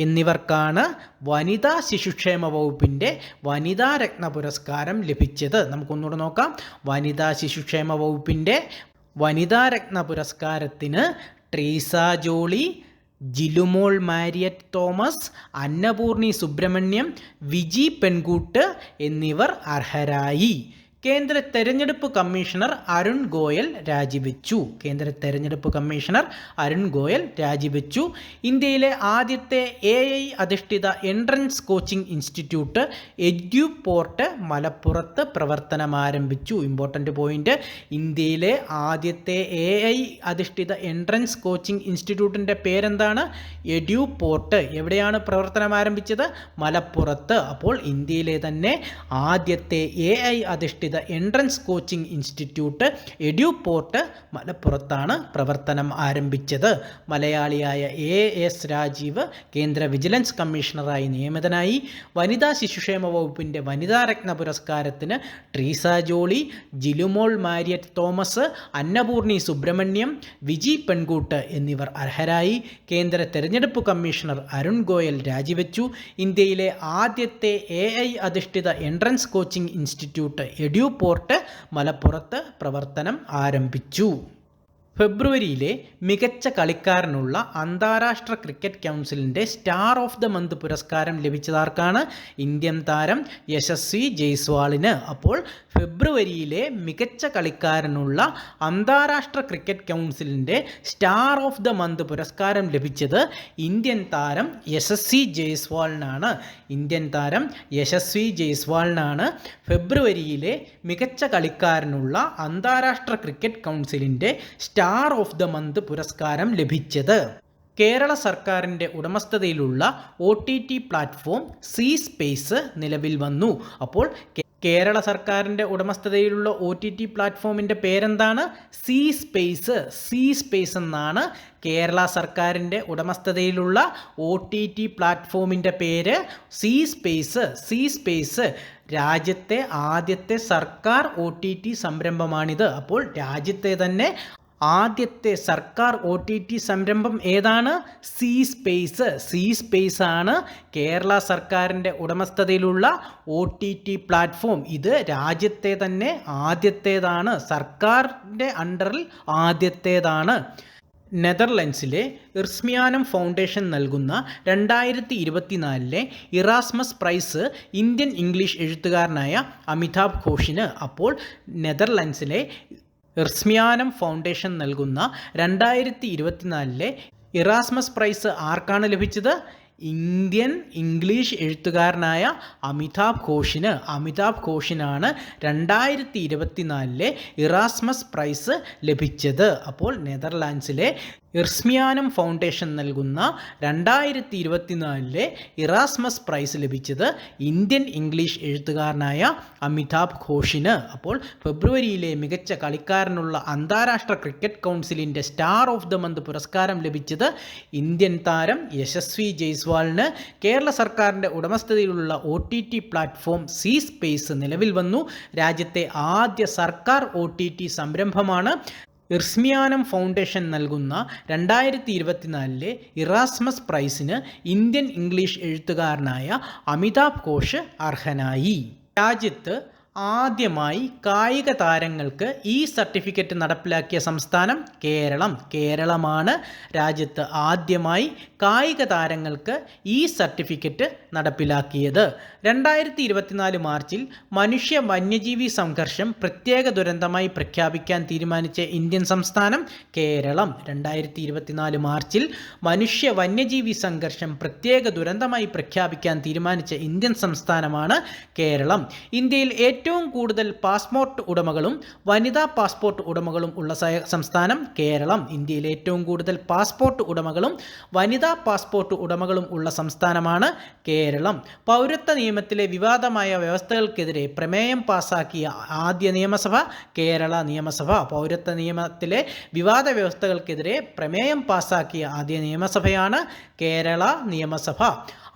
എന്നിവർക്കാണ് വനിതാ ശിശുക്ഷേമ വകുപ്പിൻ്റെ വനിതാ രത്ന പുരസ്കാരം ലഭിച്ചത്. നമുക്കൊന്നുകൂടെ നോക്കാം. വനിതാ ശിശുക്ഷേമ വകുപ്പിൻ്റെ വനിതാ രത്ന പുരസ്കാരത്തിന് ട്രീസ ജോളി, ജിലുമോൾ മാരിയറ്റ് തോമസ്, അന്നപൂർണി സുബ്രഹ്മണ്യം, വിജി പെൺകൂട്ട് എന്നിവർ അർഹരായി. കേന്ദ്ര തെരഞ്ഞെടുപ്പ് കമ്മീഷണർ അരുൺ ഗോയൽ രാജിവെച്ചു. ഇന്ത്യയിലെ ആദ്യത്തെ AI അധിഷ്ഠിത എൻട്രൻസ് കോച്ചിംഗ് ഇൻസ്റ്റിറ്റ്യൂട്ട് എഡ്യൂപോർട്ട് മലപ്പുറത്ത് പ്രവർത്തനം ആരംഭിച്ചു. Important point. ഇന്ത്യയിലെ ആദ്യത്തെ AI അധിഷ്ഠിത എൻട്രൻസ് കോച്ചിംഗ് ഇൻസ്റ്റിറ്റ്യൂട്ടിൻ്റെ പേരെന്താണ്? എഡ്യൂപോർട്ട്. എവിടെയാണ് പ്രവർത്തനം ആരംഭിച്ചത്? മലപ്പുറത്ത്. അപ്പോൾ ഇന്ത്യയിലെ തന്നെ ആദ്യത്തെ AI അധിഷ്ഠിത എൻട്രൻസ് കോച്ചിംഗ് ഇൻസ്റ്റിറ്റ്യൂട്ട് എഡ്യൂപോർട്ട് മലപ്പുറത്താണ് പ്രവർത്തനം ആരംഭിച്ചത്. മലയാളിയായ AS രാജീവ് കേന്ദ്ര വിജിലൻസ് കമ്മീഷണറായി നിയമിതനായി. വനിതാ ശിശുക്ഷേമ വകുപ്പിൻ്റെ വനിതാ രത്ന പുരസ്കാരത്തിന് ട്രീസ ജോളി, ജിലുമോൾ മാരിയറ്റ് തോമസ്, അന്നപൂർണി സുബ്രഹ്മണ്യം, വിജി പെൺകൂട്ട് എന്നിവർ അർഹരായി. കേന്ദ്ര തെരഞ്ഞെടുപ്പ് കമ്മീഷണർ അരുൺ ഗോയൽ രാജിവെച്ചു. ഇന്ത്യയിലെ ആദ്യത്തെ AI അധിഷ്ഠിത എൻട്രൻസ് കോച്ചിംഗ് ഇൻസ്റ്റിറ്റ്യൂട്ട് എഡ്യൂപോർട്ട് മലപ്പുറത്ത് പ്രവർത്തനം ആരംഭിച്ചു. ഫെബ്രുവരിയിലെ മികച്ച കളിക്കാരനുള്ള അന്താരാഷ്ട്ര ക്രിക്കറ്റ് കൗൺസിലിൻ്റെ സ്റ്റാർ ഓഫ് ദ മന്ത് പുരസ്കാരം ലഭിച്ചതാർക്കാണ്? ഇന്ത്യൻ താരം യശസ്വി ജയ്സ്വാളിന്. അപ്പോൾ ഫെബ്രുവരിയിലെ മികച്ച കളിക്കാരനുള്ള അന്താരാഷ്ട്ര ക്രിക്കറ്റ് കൗൺസിലിൻ്റെ സ്റ്റാർ ഓഫ് ദ മന്ത് പുരസ്കാരം ലഭിച്ചത് ഇന്ത്യൻ താരം യശസ്വി ജയ്സ്വാളിനാണ്. ഫെബ്രുവരിയിലെ മികച്ച കളിക്കാരനുള്ള അന്താരാഷ്ട്ര ക്രിക്കറ്റ് കൗൺസിലിൻ്റെ സ്റ്റാർ ഓഫ് ദ മന്ത് പുരസ്കാരം ലഭിച്ചത്. കേരള സർക്കാരിൻ്റെ ഉടമസ്ഥതയിലുള്ള OTT പ്ലാറ്റ്ഫോം സി സ്പേസ് നിലവിൽ വന്നു. അപ്പോൾ കേരള സർക്കാരിൻ്റെ ഉടമസ്ഥതയിലുള്ള OTT പ്ലാറ്റ്ഫോമിൻ്റെ പേരെന്താണ്? സി സ്പേസ് എന്നാണ് കേരള സർക്കാരിൻ്റെ ഉടമസ്ഥതയിലുള്ള OTT പ്ലാറ്റ്ഫോമിൻ്റെ പേര്. സി സ്പേസ് രാജ്യത്തെ ആദ്യത്തെ സർക്കാർ OTT സംരംഭമാണിത്. അപ്പോൾ രാജ്യത്തെ തന്നെ ആദ്യത്തെ സർക്കാർ OTT സംരംഭം ഏതാണ്? സി സ്പേസ് ആണ് കേരള സർക്കാരിൻ്റെ ഉടമസ്ഥതയിലുള്ള OTT പ്ലാറ്റ്ഫോം. ഇത് രാജ്യത്തെ തന്നെ ആദ്യത്തേതാണ്, സർക്കാരിൻ്റെ അണ്ടറിൽ ആദ്യത്തേതാണ്. നെതർലൻഡ്സിലെ ഇർസ്മിയാനം ഫൗണ്ടേഷൻ നൽകുന്ന 2024 ഇറാസ്മസ് പ്രൈസ് ഇന്ത്യൻ ഇംഗ്ലീഷ് എഴുത്തുകാരനായ അമിതാഭ് ഘോഷിന്. അപ്പോൾ നെതർലൻഡ്സിലെ ഇർസ്മിയാനം ഫൗണ്ടേഷൻ നൽകുന്ന 2024 ഇറാസ്മസ് പ്രൈസ് ആർക്കാണ് ലഭിച്ചത്? ഇന്ത്യൻ ഇംഗ്ലീഷ് എഴുത്തുകാരനായ അമിതാഭ് ഘോഷിനാണ് 2024 ഇറാസ്മസ് പ്രൈസ് ലഭിച്ചത്. അപ്പോൾ നെതർലാൻഡ്സിലെ ഇർസ്മിയാനം ഫൗണ്ടേഷൻ നൽകുന്ന 2024 ഇറാസ്മസ് പ്രൈസ് ലഭിച്ചത് ഇന്ത്യൻ ഇംഗ്ലീഷ് എഴുത്തുകാരനായ അമിതാഭ് ഘോഷിന്. അപ്പോൾ ഫെബ്രുവരിയിലെ മികച്ച കളിക്കാരനുള്ള അന്താരാഷ്ട്ര ക്രിക്കറ്റ് കൗൺസിലിൻ്റെ സ്റ്റാർ ഓഫ് ദ മന്ത് പുരസ്കാരം ലഭിച്ചത് ഇന്ത്യൻ താരം യശസ്വി ജയ്സ്വാളിന്. കേരള സർക്കാരിൻ്റെ ഉടമസ്ഥതയിലുള്ള OTT പ്ലാറ്റ്ഫോം സി സ്പേസ് നിലവിൽ വന്നു. രാജ്യത്തെ ആദ്യ സർക്കാർ OTT സംരംഭമാണ്. ഇർസ്മിയാനം ഫൗണ്ടേഷൻ നൽകുന്ന 2024 ഇറാസ്മസ് പ്രൈസിന് ഇന്ത്യൻ ഇംഗ്ലീഷ് എഴുത്തുകാരനായ അമിതാഭ് ഘോഷ് അർഹനായി. രാജ്യത്ത് ആദ്യമായി കായിക താരങ്ങൾക്ക് ഈ സർട്ടിഫിക്കറ്റ് നടപ്പിലാക്കിയ സംസ്ഥാനം കേരളം. കേരളമാണ് രാജ്യത്ത് ആദ്യമായി കായിക താരങ്ങൾക്ക് ഈ സർട്ടിഫിക്കറ്റ് നടപ്പിലാക്കിയത്. 2024 മാർച്ചിൽ മനുഷ്യ വന്യജീവി സംഘർഷം പ്രത്യേക ദുരന്തമായി പ്രഖ്യാപിക്കാൻ തീരുമാനിച്ച ഇന്ത്യൻ സംസ്ഥാനം കേരളം. 2024 മാർച്ചിൽ മനുഷ്യ വന്യജീവി സംഘർഷം പ്രത്യേക ദുരന്തമായി പ്രഖ്യാപിക്കാൻ തീരുമാനിച്ച ഇന്ത്യൻ സംസ്ഥാനമാണ് കേരളം. ഇന്ത്യയിൽ ഏറ്റവും കൂടുതൽ പാസ്പോർട്ട് ഉടമകളും വനിതാ പാസ്പോർട്ട് ഉടമകളും ഉള്ള സംസ്ഥാനം കേരളം. ഇന്ത്യയിൽ ഏറ്റവും കൂടുതൽ പാസ്പോർട്ട് ഉടമകളും വനിതാ പാസ്പോർട്ട് ഉടമകളും ഉള്ള സംസ്ഥാനമാണ് കേരളം. പൗരത്വ നിയമത്തിലെ വിവാദമായ വ്യവസ്ഥകൾക്കെതിരെ പ്രമേയം പാസാക്കിയ ആദ്യ നിയമസഭ കേരള നിയമസഭ. പൗരത്വ നിയമത്തിലെ വിവാദ വ്യവസ്ഥകൾക്കെതിരെ പ്രമേയം പാസാക്കിയ ആദ്യ നിയമസഭയാണ് കേരള നിയമസഭ.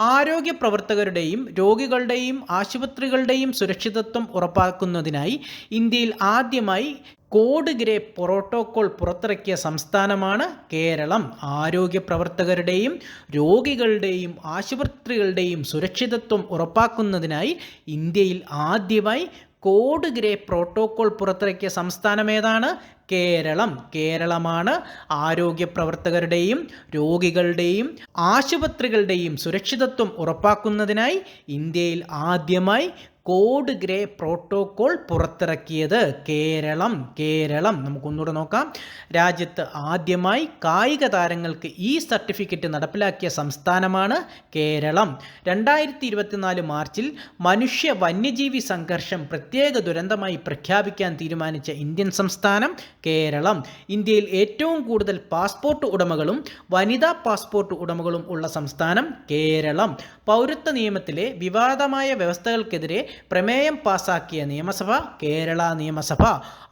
ആരോഗ്യ പ്രവർത്തകരുടെയും രോഗികളുടെയും ആശുപത്രികളുടെയും സുരക്ഷിതത്വം ഉറപ്പാക്കുന്നതിനായി ഇന്ത്യയിൽ ആദ്യമായി കോഡ് ഗ്രേ പ്രോട്ടോകോൾ പുറത്തിറക്കിയ സംസ്ഥാനമാണ് കേരളം. ആരോഗ്യ പ്രവർത്തകരുടെയും രോഗികളുടെയും ആശുപത്രികളുടെയും സുരക്ഷിതത്വം ഉറപ്പാക്കുന്നതിനായി ഇന്ത്യയിൽ ആദ്യമായി കോഡ് ഗ്രേ പ്രോട്ടോകോൾ പുറത്തിറക്കിയ സംസ്ഥാനം ഏതാണ്? കേരളം. കേരളമാണ് ആരോഗ്യ പ്രവർത്തകരുടെയും രോഗികളുടെയും ആശുപത്രികളുടെയും സുരക്ഷിതത്വം ഉറപ്പാക്കുന്നതിനായി ഇന്ത്യയിൽ ആദ്യമായി കോഡ് ഗ്രേ പ്രോട്ടോകോൾ പുറത്തിറക്കിയത്. കേരളം. കേരളം. നമുക്കൊന്നുകൂടെ നോക്കാം. രാജ്യത്ത് ആദ്യമായി കായിക താരങ്ങൾക്ക് ഈ സർട്ടിഫിക്കറ്റ് നടപ്പിലാക്കിയ സംസ്ഥാനമാണ് കേരളം. 2024 മാർച്ചിൽ മനുഷ്യ വന്യജീവി സംഘർഷം പ്രത്യേക ദുരന്തമായി പ്രഖ്യാപിക്കാൻ തീരുമാനിച്ച ഇന്ത്യൻ സംസ്ഥാനം കേരളം. ഇന്ത്യയിൽ ഏറ്റവും കൂടുതൽ പാസ്പോർട്ട് ഉടമകളും വനിതാ പാസ്പോർട്ട് ഉടമകളും ഉള്ള സംസ്ഥാനം കേരളം. പൗരത്വ നിയമത്തിലെ വിവാദമായ വ്യവസ്ഥകൾക്കെതിരെ പ്രമേയം പാസാക്കിയ നിയമസഭ കേരള നിയമസഭ.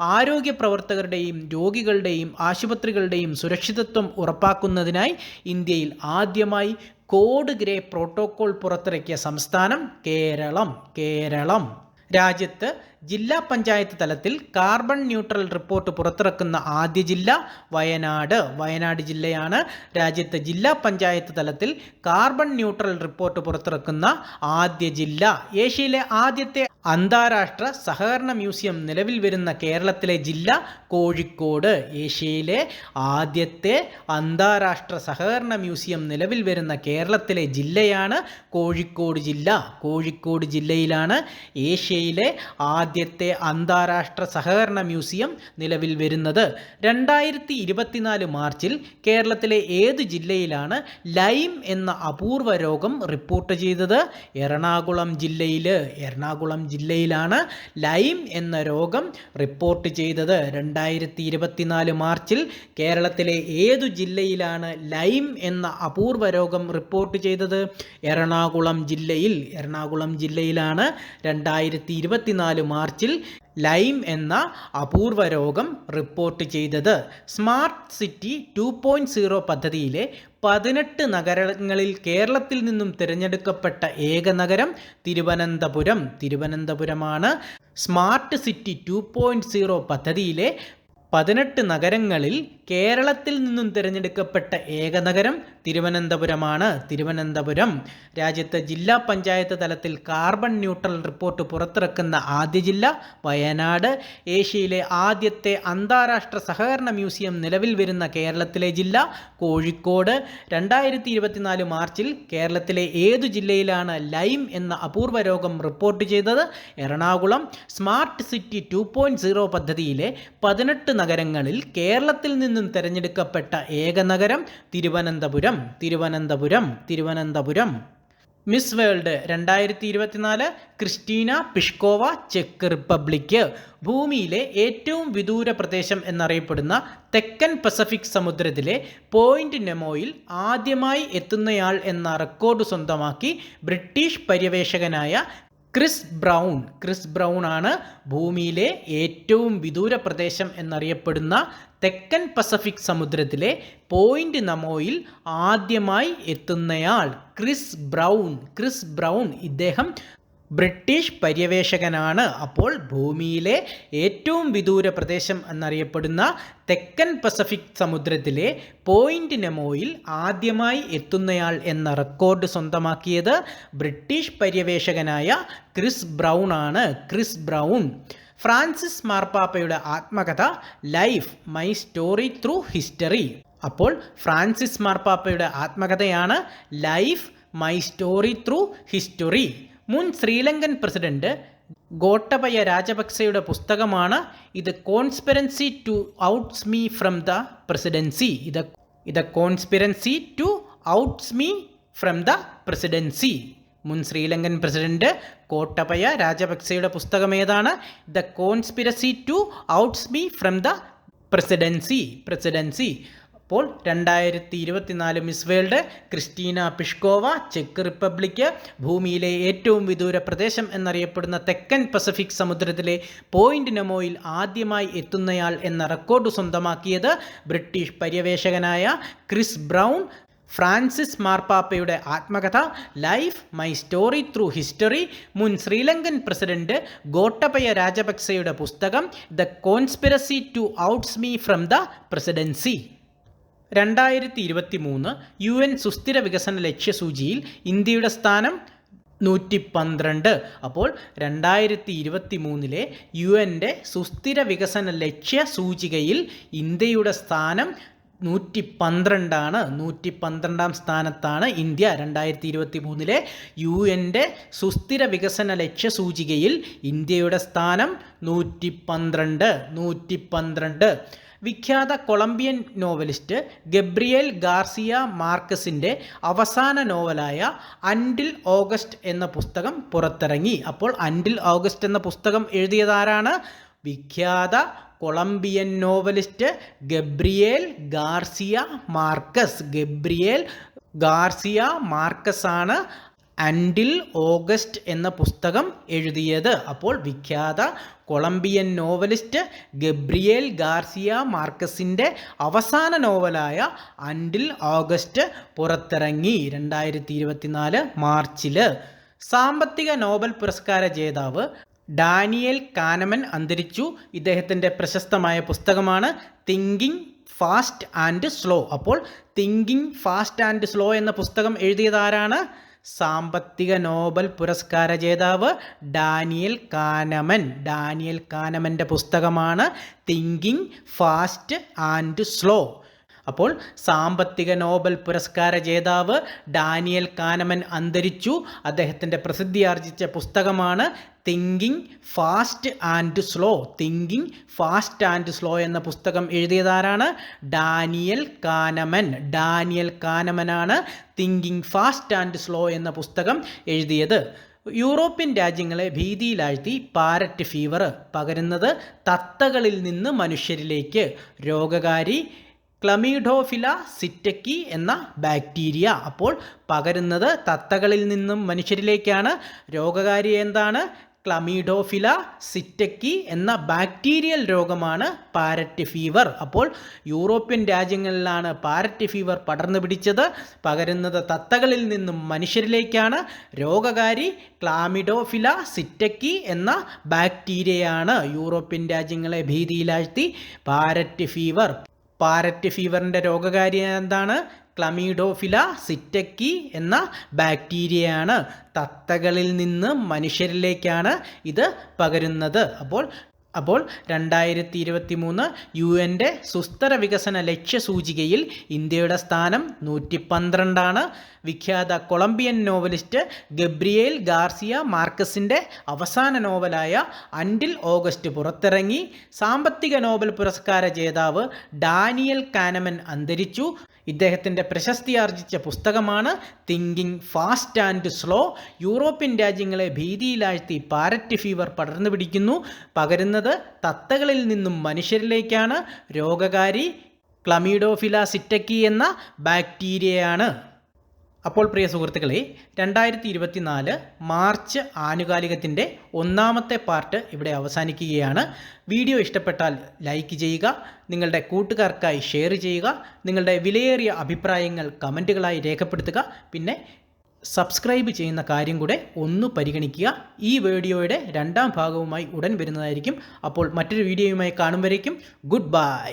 ആരോഗ്യ പ്രവർത്തകരുടെയും രോഗികളുടെയും ആശുപത്രികളുടെയും സുരക്ഷിതത്വം ഉറപ്പാക്കുന്നതിനായി ഇന്ത്യയിൽ ആദ്യമായി കോഡ് ഗ്രേ പ്രോട്ടോകോൾ പുറത്തിറക്കിയ സംസ്ഥാനം കേരളം. കേരളം. രാജ്യത്ത് ജില്ലാ പഞ്ചായത്ത് തലത്തിൽ കാർബൺ ന്യൂട്രൽ റിപ്പോർട്ട് പുറത്തിറക്കുന്ന ആദ്യ ജില്ല വയനാട്. വയനാട് ജില്ലയാണ് രാജ്യത്ത് ജില്ലാ പഞ്ചായത്ത് തലത്തിൽ കാർബൺ ന്യൂട്രൽ റിപ്പോർട്ട് പുറത്തിറക്കുന്ന ആദ്യ ജില്ല. ഏഷ്യയിലെ ആദ്യത്തെ അന്താരാഷ്ട്ര സഹകരണ മ്യൂസിയം നിലവിൽ വരുന്ന കേരളത്തിലെ ജില്ല കോഴിക്കോട്. ഏഷ്യയിലെ ആദ്യത്തെ അന്താരാഷ്ട്ര സഹകരണ മ്യൂസിയം നിലവിൽ വരുന്ന കേരളത്തിലെ ജില്ലയാണ് കോഴിക്കോട് ജില്ല. കോഴിക്കോട് ജില്ലയിലാണ് ഏഷ്യയിലെ ആദ്യത്തെ അന്താരാഷ്ട്ര സഹകരണ മ്യൂസിയം നിലവിൽ വരുന്നത്. 2024 മാർച്ചിൽ കേരളത്തിലെ ഏത് ജില്ലയിലാണ് ലൈം എന്ന അപൂർവ രോഗം റിപ്പോർട്ട് ചെയ്തത്? എറണാകുളം ജില്ലയിൽ. എറണാകുളം ജില്ലയിലാണ് ലൈം എന്ന രോഗം റിപ്പോർട്ട് ചെയ്തത്. 2024 മാർച്ചിൽ കേരളത്തിലെ ഏതു ജില്ലയിലാണ് ലൈം എന്ന അപൂർവ രോഗം റിപ്പോർട്ട് ചെയ്തത്? എറണാകുളം ജില്ലയിൽ. എറണാകുളം ജില്ലയിലാണ് 2024 മാർച്ചിൽ ലൈം എന്ന അപൂർവ രോഗം റിപ്പോർട്ട് ചെയ്തത്. സ്മാർട്ട് സിറ്റി 2.0 പദ്ധതിയിലെ 18 നഗരങ്ങളിൽ കേരളത്തിൽ നിന്നും തിരഞ്ഞെടുക്കപ്പെട്ട ഏക നഗരം തിരുവനന്തപുരം. തിരുവനന്തപുരമാണ് സ്മാർട്ട് സിറ്റി 2.0 പദ്ധതിയിലെ 18 നഗരങ്ങളിൽ കേരളത്തിൽ നിന്നും തിരഞ്ഞെടുക്കപ്പെട്ട ഏക നഗരം തിരുവനന്തപുരമാണ്. തിരുവനന്തപുരം. രാജ്യത്തെ ജില്ലാ പഞ്ചായത്ത് തലത്തിൽ കാർബൺ ന്യൂട്രൽ റിപ്പോർട്ട് പുറത്തിറക്കുന്ന ആദ്യ ജില്ല വയനാട്. ഏഷ്യയിലെ ആദ്യത്തെ അന്താരാഷ്ട്ര സഹകരണ മ്യൂസിയം നിലവിൽ വരുന്ന കേരളത്തിലെ ജില്ല കോഴിക്കോട്. 2024 മാർച്ചിൽ കേരളത്തിലെ ഏതു ജില്ലയിലാണ് ലൈം എന്ന അപൂർവ രോഗം റിപ്പോർട്ട് ചെയ്തത്? എറണാകുളം. സ്മാർട്ട് സിറ്റി 2.0 പദ്ധതിയിലെ 18 നഗരങ്ങളിൽ കേരളത്തിൽ നിന്നും തിരഞ്ഞെടുക്കപ്പെട്ട ഏക നഗരം Thiruvananthapuram. Thiruvananthapuram. Thiruvananthapuram. Miss world 2024 Kristina Pyszkova, ചെക്ക് റിപ്പബ്ലിക്. ഭൂമിയിലെ ഏറ്റവും വിദൂര പ്രദേശം എന്നറിയപ്പെടുന്ന തെക്കൻ പസഫിക് സമുദ്രത്തിലെ പോയിന്റ് നെമോയിൽ ആദ്യമായി എത്തുന്നയാൾ എന്ന റെക്കോർഡ് സ്വന്തമാക്കി ബ്രിട്ടീഷ് പര്യവേഷകനായ ക്രിസ് ബ്രൗൺ ആണ് ഭൂമിയിലെ ഏറ്റവും വിദൂര പ്രദേശം എന്നറിയപ്പെടുന്ന തെക്കൻ പസഫിക് സമുദ്രത്തിലെ പോയിന്റ് നെമോയിൽ ആദ്യമായി എത്തുന്നയാൾ. Chris Brown. ഇദ്ദേഹം ബ്രിട്ടീഷ് പര്യവേഷകനാണ്. അപ്പോൾ ഭൂമിയിലെ ഏറ്റവും വിദൂര പ്രദേശം എന്നറിയപ്പെടുന്ന തെക്കൻ പസഫിക് സമുദ്രത്തിലെ പോയിന്റ് നെമോയിൽ ആദ്യമായി എത്തുന്നയാൾ എന്ന റെക്കോർഡ് സ്വന്തമാക്കിയത് ബ്രിട്ടീഷ് പര്യവേഷകനായ ക്രിസ് ബ്രൗൺ ആണ്. Chris Brown. ഫ്രാൻസിസ് മാർപ്പാപ്പയുടെ ആത്മകഥ life my story through history. അപ്പോൾ ഫ്രാൻസിസ് മാർപ്പാപ്പയുടെ ആത്മകഥയാണ് life my story through history. മുൻ ശ്രീലങ്കൻ പ്രസിഡന്റ് ഗോട്ടബയ രാജപക്സെയുടെ പുസ്തകമാണ് ഇത് കോൺസ്പിറൻസി ടു ഔട്ട്സ് മീ ഫ്രം ദ പ്രസിഡൻസി. ഇത് കോൺസ്പിറൻസി ടു ഔട്ട്സ് മീ ഫ്രം ദ പ്രസിഡൻസി. മുൻ ശ്രീലങ്കൻ പ്രസിഡന്റ് ഗോട്ടബയ രാജപക്സെയുടെ പുസ്തകം ഏതാണ്? ദ കോൺസ്പിറസി ടു ഔട്ട്സ് മീ ഫ്രം ദ പ്രസിഡൻസി. അപ്പോൾ 2024 മിസ് വേൾഡ് ക്രിസ്റ്റീന പിഷ്കോവ, ചെക്ക് റിപ്പബ്ലിക്. ഭൂമിയിലെ ഏറ്റവും വിദൂര പ്രദേശം എന്നറിയപ്പെടുന്ന തെക്കൻ പസഫിക് സമുദ്രത്തിലെ പോയിന്റ് നെമോയിൽ ആദ്യമായി എത്തുന്നയാൾ എന്ന റെക്കോർഡ് സ്വന്തമാക്കിയത് ബ്രിട്ടീഷ് പര്യവേഷകനായ ക്രിസ് ബ്രൗൺ. ഫ്രാൻസിസ് മാർപ്പാപ്പയുടെ ആത്മകഥ life my story through history. മുൻ ശ്രീലങ്കൻ പ്രസിഡന്റ് ഗോട്ടബയ രാജപക്സെയുടെ പുസ്തകം ദ കോൺസ്പിറസി ടു ഔട്ട്സ് me from the presidency. 2023 UN സുസ്ഥിര വികസന ലക്ഷ്യസൂചിയിൽ ഇന്ത്യയുടെ സ്ഥാനം 112. അപ്പോൾ 2023 UN സുസ്ഥിര വികസന ലക്ഷ്യ സൂചികയിൽ ഇന്ത്യയുടെ സ്ഥാനം 112 112ാം സ്ഥാനത്താണ് ഇന്ത്യ. 2023 UN സുസ്ഥിര വികസന ലക്ഷ്യ സൂചികയിൽ ഇന്ത്യയുടെ സ്ഥാനം 112. വിഖ്യാത കൊളംബിയൻ നോവലിസ്റ്റ് ഗബ്രിയേൽ ഗാർസിയ മാർക്കസിൻ്റെ അവസാന നോവലായ അൻഡിൽ ഓഗസ്റ്റ് എന്ന പുസ്തകം പുറത്തിറങ്ങി. അപ്പോൾ അൻഡിൽ ഓഗസ്റ്റ് എന്ന പുസ്തകം എഴുതിയതാരാണ്? വിഖ്യാത Colombian novelist Gabriel Garcia Marquez ആണ് അൻഡിൽ ഓഗസ്റ്റ് എന്ന പുസ്തകം എഴുതിയത്. അപ്പോൾ വിഖ്യാത കൊളംബിയൻ നോവലിസ്റ്റ് ഗബ്രിയേൽ ഗാർസിയ മാർക്കസിൻ്റെ അവസാന നോവലായ അൻഡിൽ ഓഗസ്റ്റ് പുറത്തിറങ്ങി 2024 മാർച്ചിൽ. സാമ്പത്തിക നോബൽ പുരസ്കാര ജേതാവ് ഡാനിയൽ കാനമൻ അന്തരിച്ചു. ഇദ്ദേഹത്തിൻ്റെ പ്രശസ്തമായ പുസ്തകമാണ് തിങ്കിങ് ഫാസ്റ്റ് ആൻഡ് സ്ലോ. അപ്പോൾ തിങ്കിങ് ഫാസ്റ്റ് ആൻഡ് സ്ലോ എന്ന പുസ്തകം എഴുതിയതാരാണ്? സാമ്പത്തിക നോബൽ പുരസ്കാര ജേതാവ് ഡാനിയൽ കാനമൻ്റെ പുസ്തകമാണ് തിങ്കിങ് ഫാസ്റ്റ് ആൻഡ് സ്ലോ. അപ്പോൾ സാമ്പത്തിക നോബൽ പുരസ്കാര ജേതാവ് ഡാനിയൽ കാനമൻ അന്തരിച്ചു. അദ്ദേഹത്തിൻ്റെ പ്രസിദ്ധിയാർജിച്ച പുസ്തകമാണ് തിങ്കിങ് ഫാസ്റ്റ് ആൻഡ് സ്ലോ എന്ന പുസ്തകം എഴുതിയതാരാണ്? ഡാനിയൽ കാനമനാണ് തിങ്കിങ് ഫാസ്റ്റ് ആൻഡ് സ്ലോ എന്ന പുസ്തകം എഴുതിയത്. യൂറോപ്യൻ രാജ്യങ്ങളെ ഭീതിയിലാഴ്ത്തി പാരറ്റ് ഫീവർ പകരുന്നത് തത്തകളിൽ നിന്ന് മനുഷ്യരിലേക്ക്. രോഗകാരി ക്ലമീഡോഫില സിറ്റക്കി എന്ന ബാക്ടീരിയ. അപ്പോൾ പകരുന്നത് തത്തകളിൽ നിന്നും മനുഷ്യരിലേക്കാണ്. രോഗകാരി എന്താണ്? ക്ലമീഡോഫില സിറ്റക്കി എന്ന ബാക്ടീരിയൽ രോഗമാണ് പാരറ്റ് ഫീവർ. അപ്പോൾ യൂറോപ്യൻ രാജ്യങ്ങളിലാണ് പാരറ്റ് ഫീവർ പടർന്നു പിടിച്ചത്. പകരുന്നത് തത്തകളിൽ നിന്നും മനുഷ്യരിലേക്കാണ്. രോഗകാരി ക്ലാമിഡോഫില സിറ്റക്കി എന്ന ബാക്ടീരിയയാണ് യൂറോപ്യൻ രാജ്യങ്ങളെ ഭീതിയിലാഴ്ത്തി പാരറ്റ് ഫീവറിൻ്റെ രോഗകാരി എന്താണ്? ക്ലമീഡോഫില സിറ്റക്കി എന്ന ബാക്ടീരിയയാണ്. തത്തകളിൽ നിന്ന് മനുഷ്യരിലേക്കാണ് ഇത് പകരുന്നത്. അപ്പോൾ 2023 UN സുസ്ഥിര വികസന ലക്ഷ്യ സൂചികയിൽ ഇന്ത്യയുടെ സ്ഥാനം 112. വിഖ്യാത കൊളംബിയൻ നോവലിസ്റ്റ് ഗബ്രിയേൽ ഗാർസിയ മാർക്കസിൻ്റെ അവസാന നോവലായ അൻഡിൽ ഓഗസ്റ്റ് പുറത്തിറങ്ങി. സാമ്പത്തിക നോബൽ പുരസ്കാര ജേതാവ് ഡാനിയൽ കാനമൻ അന്തരിച്ചു. ഇദ്ദേഹത്തിൻ്റെ പ്രശസ്തിയാർജിച്ച പുസ്തകമാണ് thinking fast and slow. European രാജ്യങ്ങളെ ഭീതിയിലാഴ്ത്തി പാരറ്റ് ഫീവർ പടർന്നു പിടിക്കുന്നു. പകരുന്നത് തത്തകളിൽ നിന്നും മനുഷ്യരിലേക്കാണ്. രോഗകാരി ക്ലമീഡോഫില സിറ്റക്കി എന്ന ബാക്ടീരിയയാണ്. അപ്പോൾ പ്രിയ സുഹൃത്തുക്കളെ, 2024 മാർച്ച് ആനുകാലികത്തിൻ്റെ ഒന്നാമത്തെ പാർട്ട് ഇവിടെ അവസാനിക്കുകയാണ്. വീഡിയോ ഇഷ്ടപ്പെട്ടാൽ ലൈക്ക് ചെയ്യുക, നിങ്ങളുടെ കൂട്ടുകാർക്കായി ഷെയർ ചെയ്യുക, നിങ്ങളുടെ വിലയേറിയ അഭിപ്രായങ്ങൾ കമൻറ്റുകളായി രേഖപ്പെടുത്തുക. പിന്നെ സബ്സ്ക്രൈബ് ചെയ്യുന്ന കാര്യം കൂടെ ഒന്ന് പരിഗണിക്കുക. ഈ വീഡിയോയുടെ രണ്ടാം ഭാഗവുമായി ഉടൻ വരുന്നതായിരിക്കും. അപ്പോൾ മറ്റൊരു വീഡിയോയുമായി കാണും വരേക്കും ഗുഡ് ബൈ.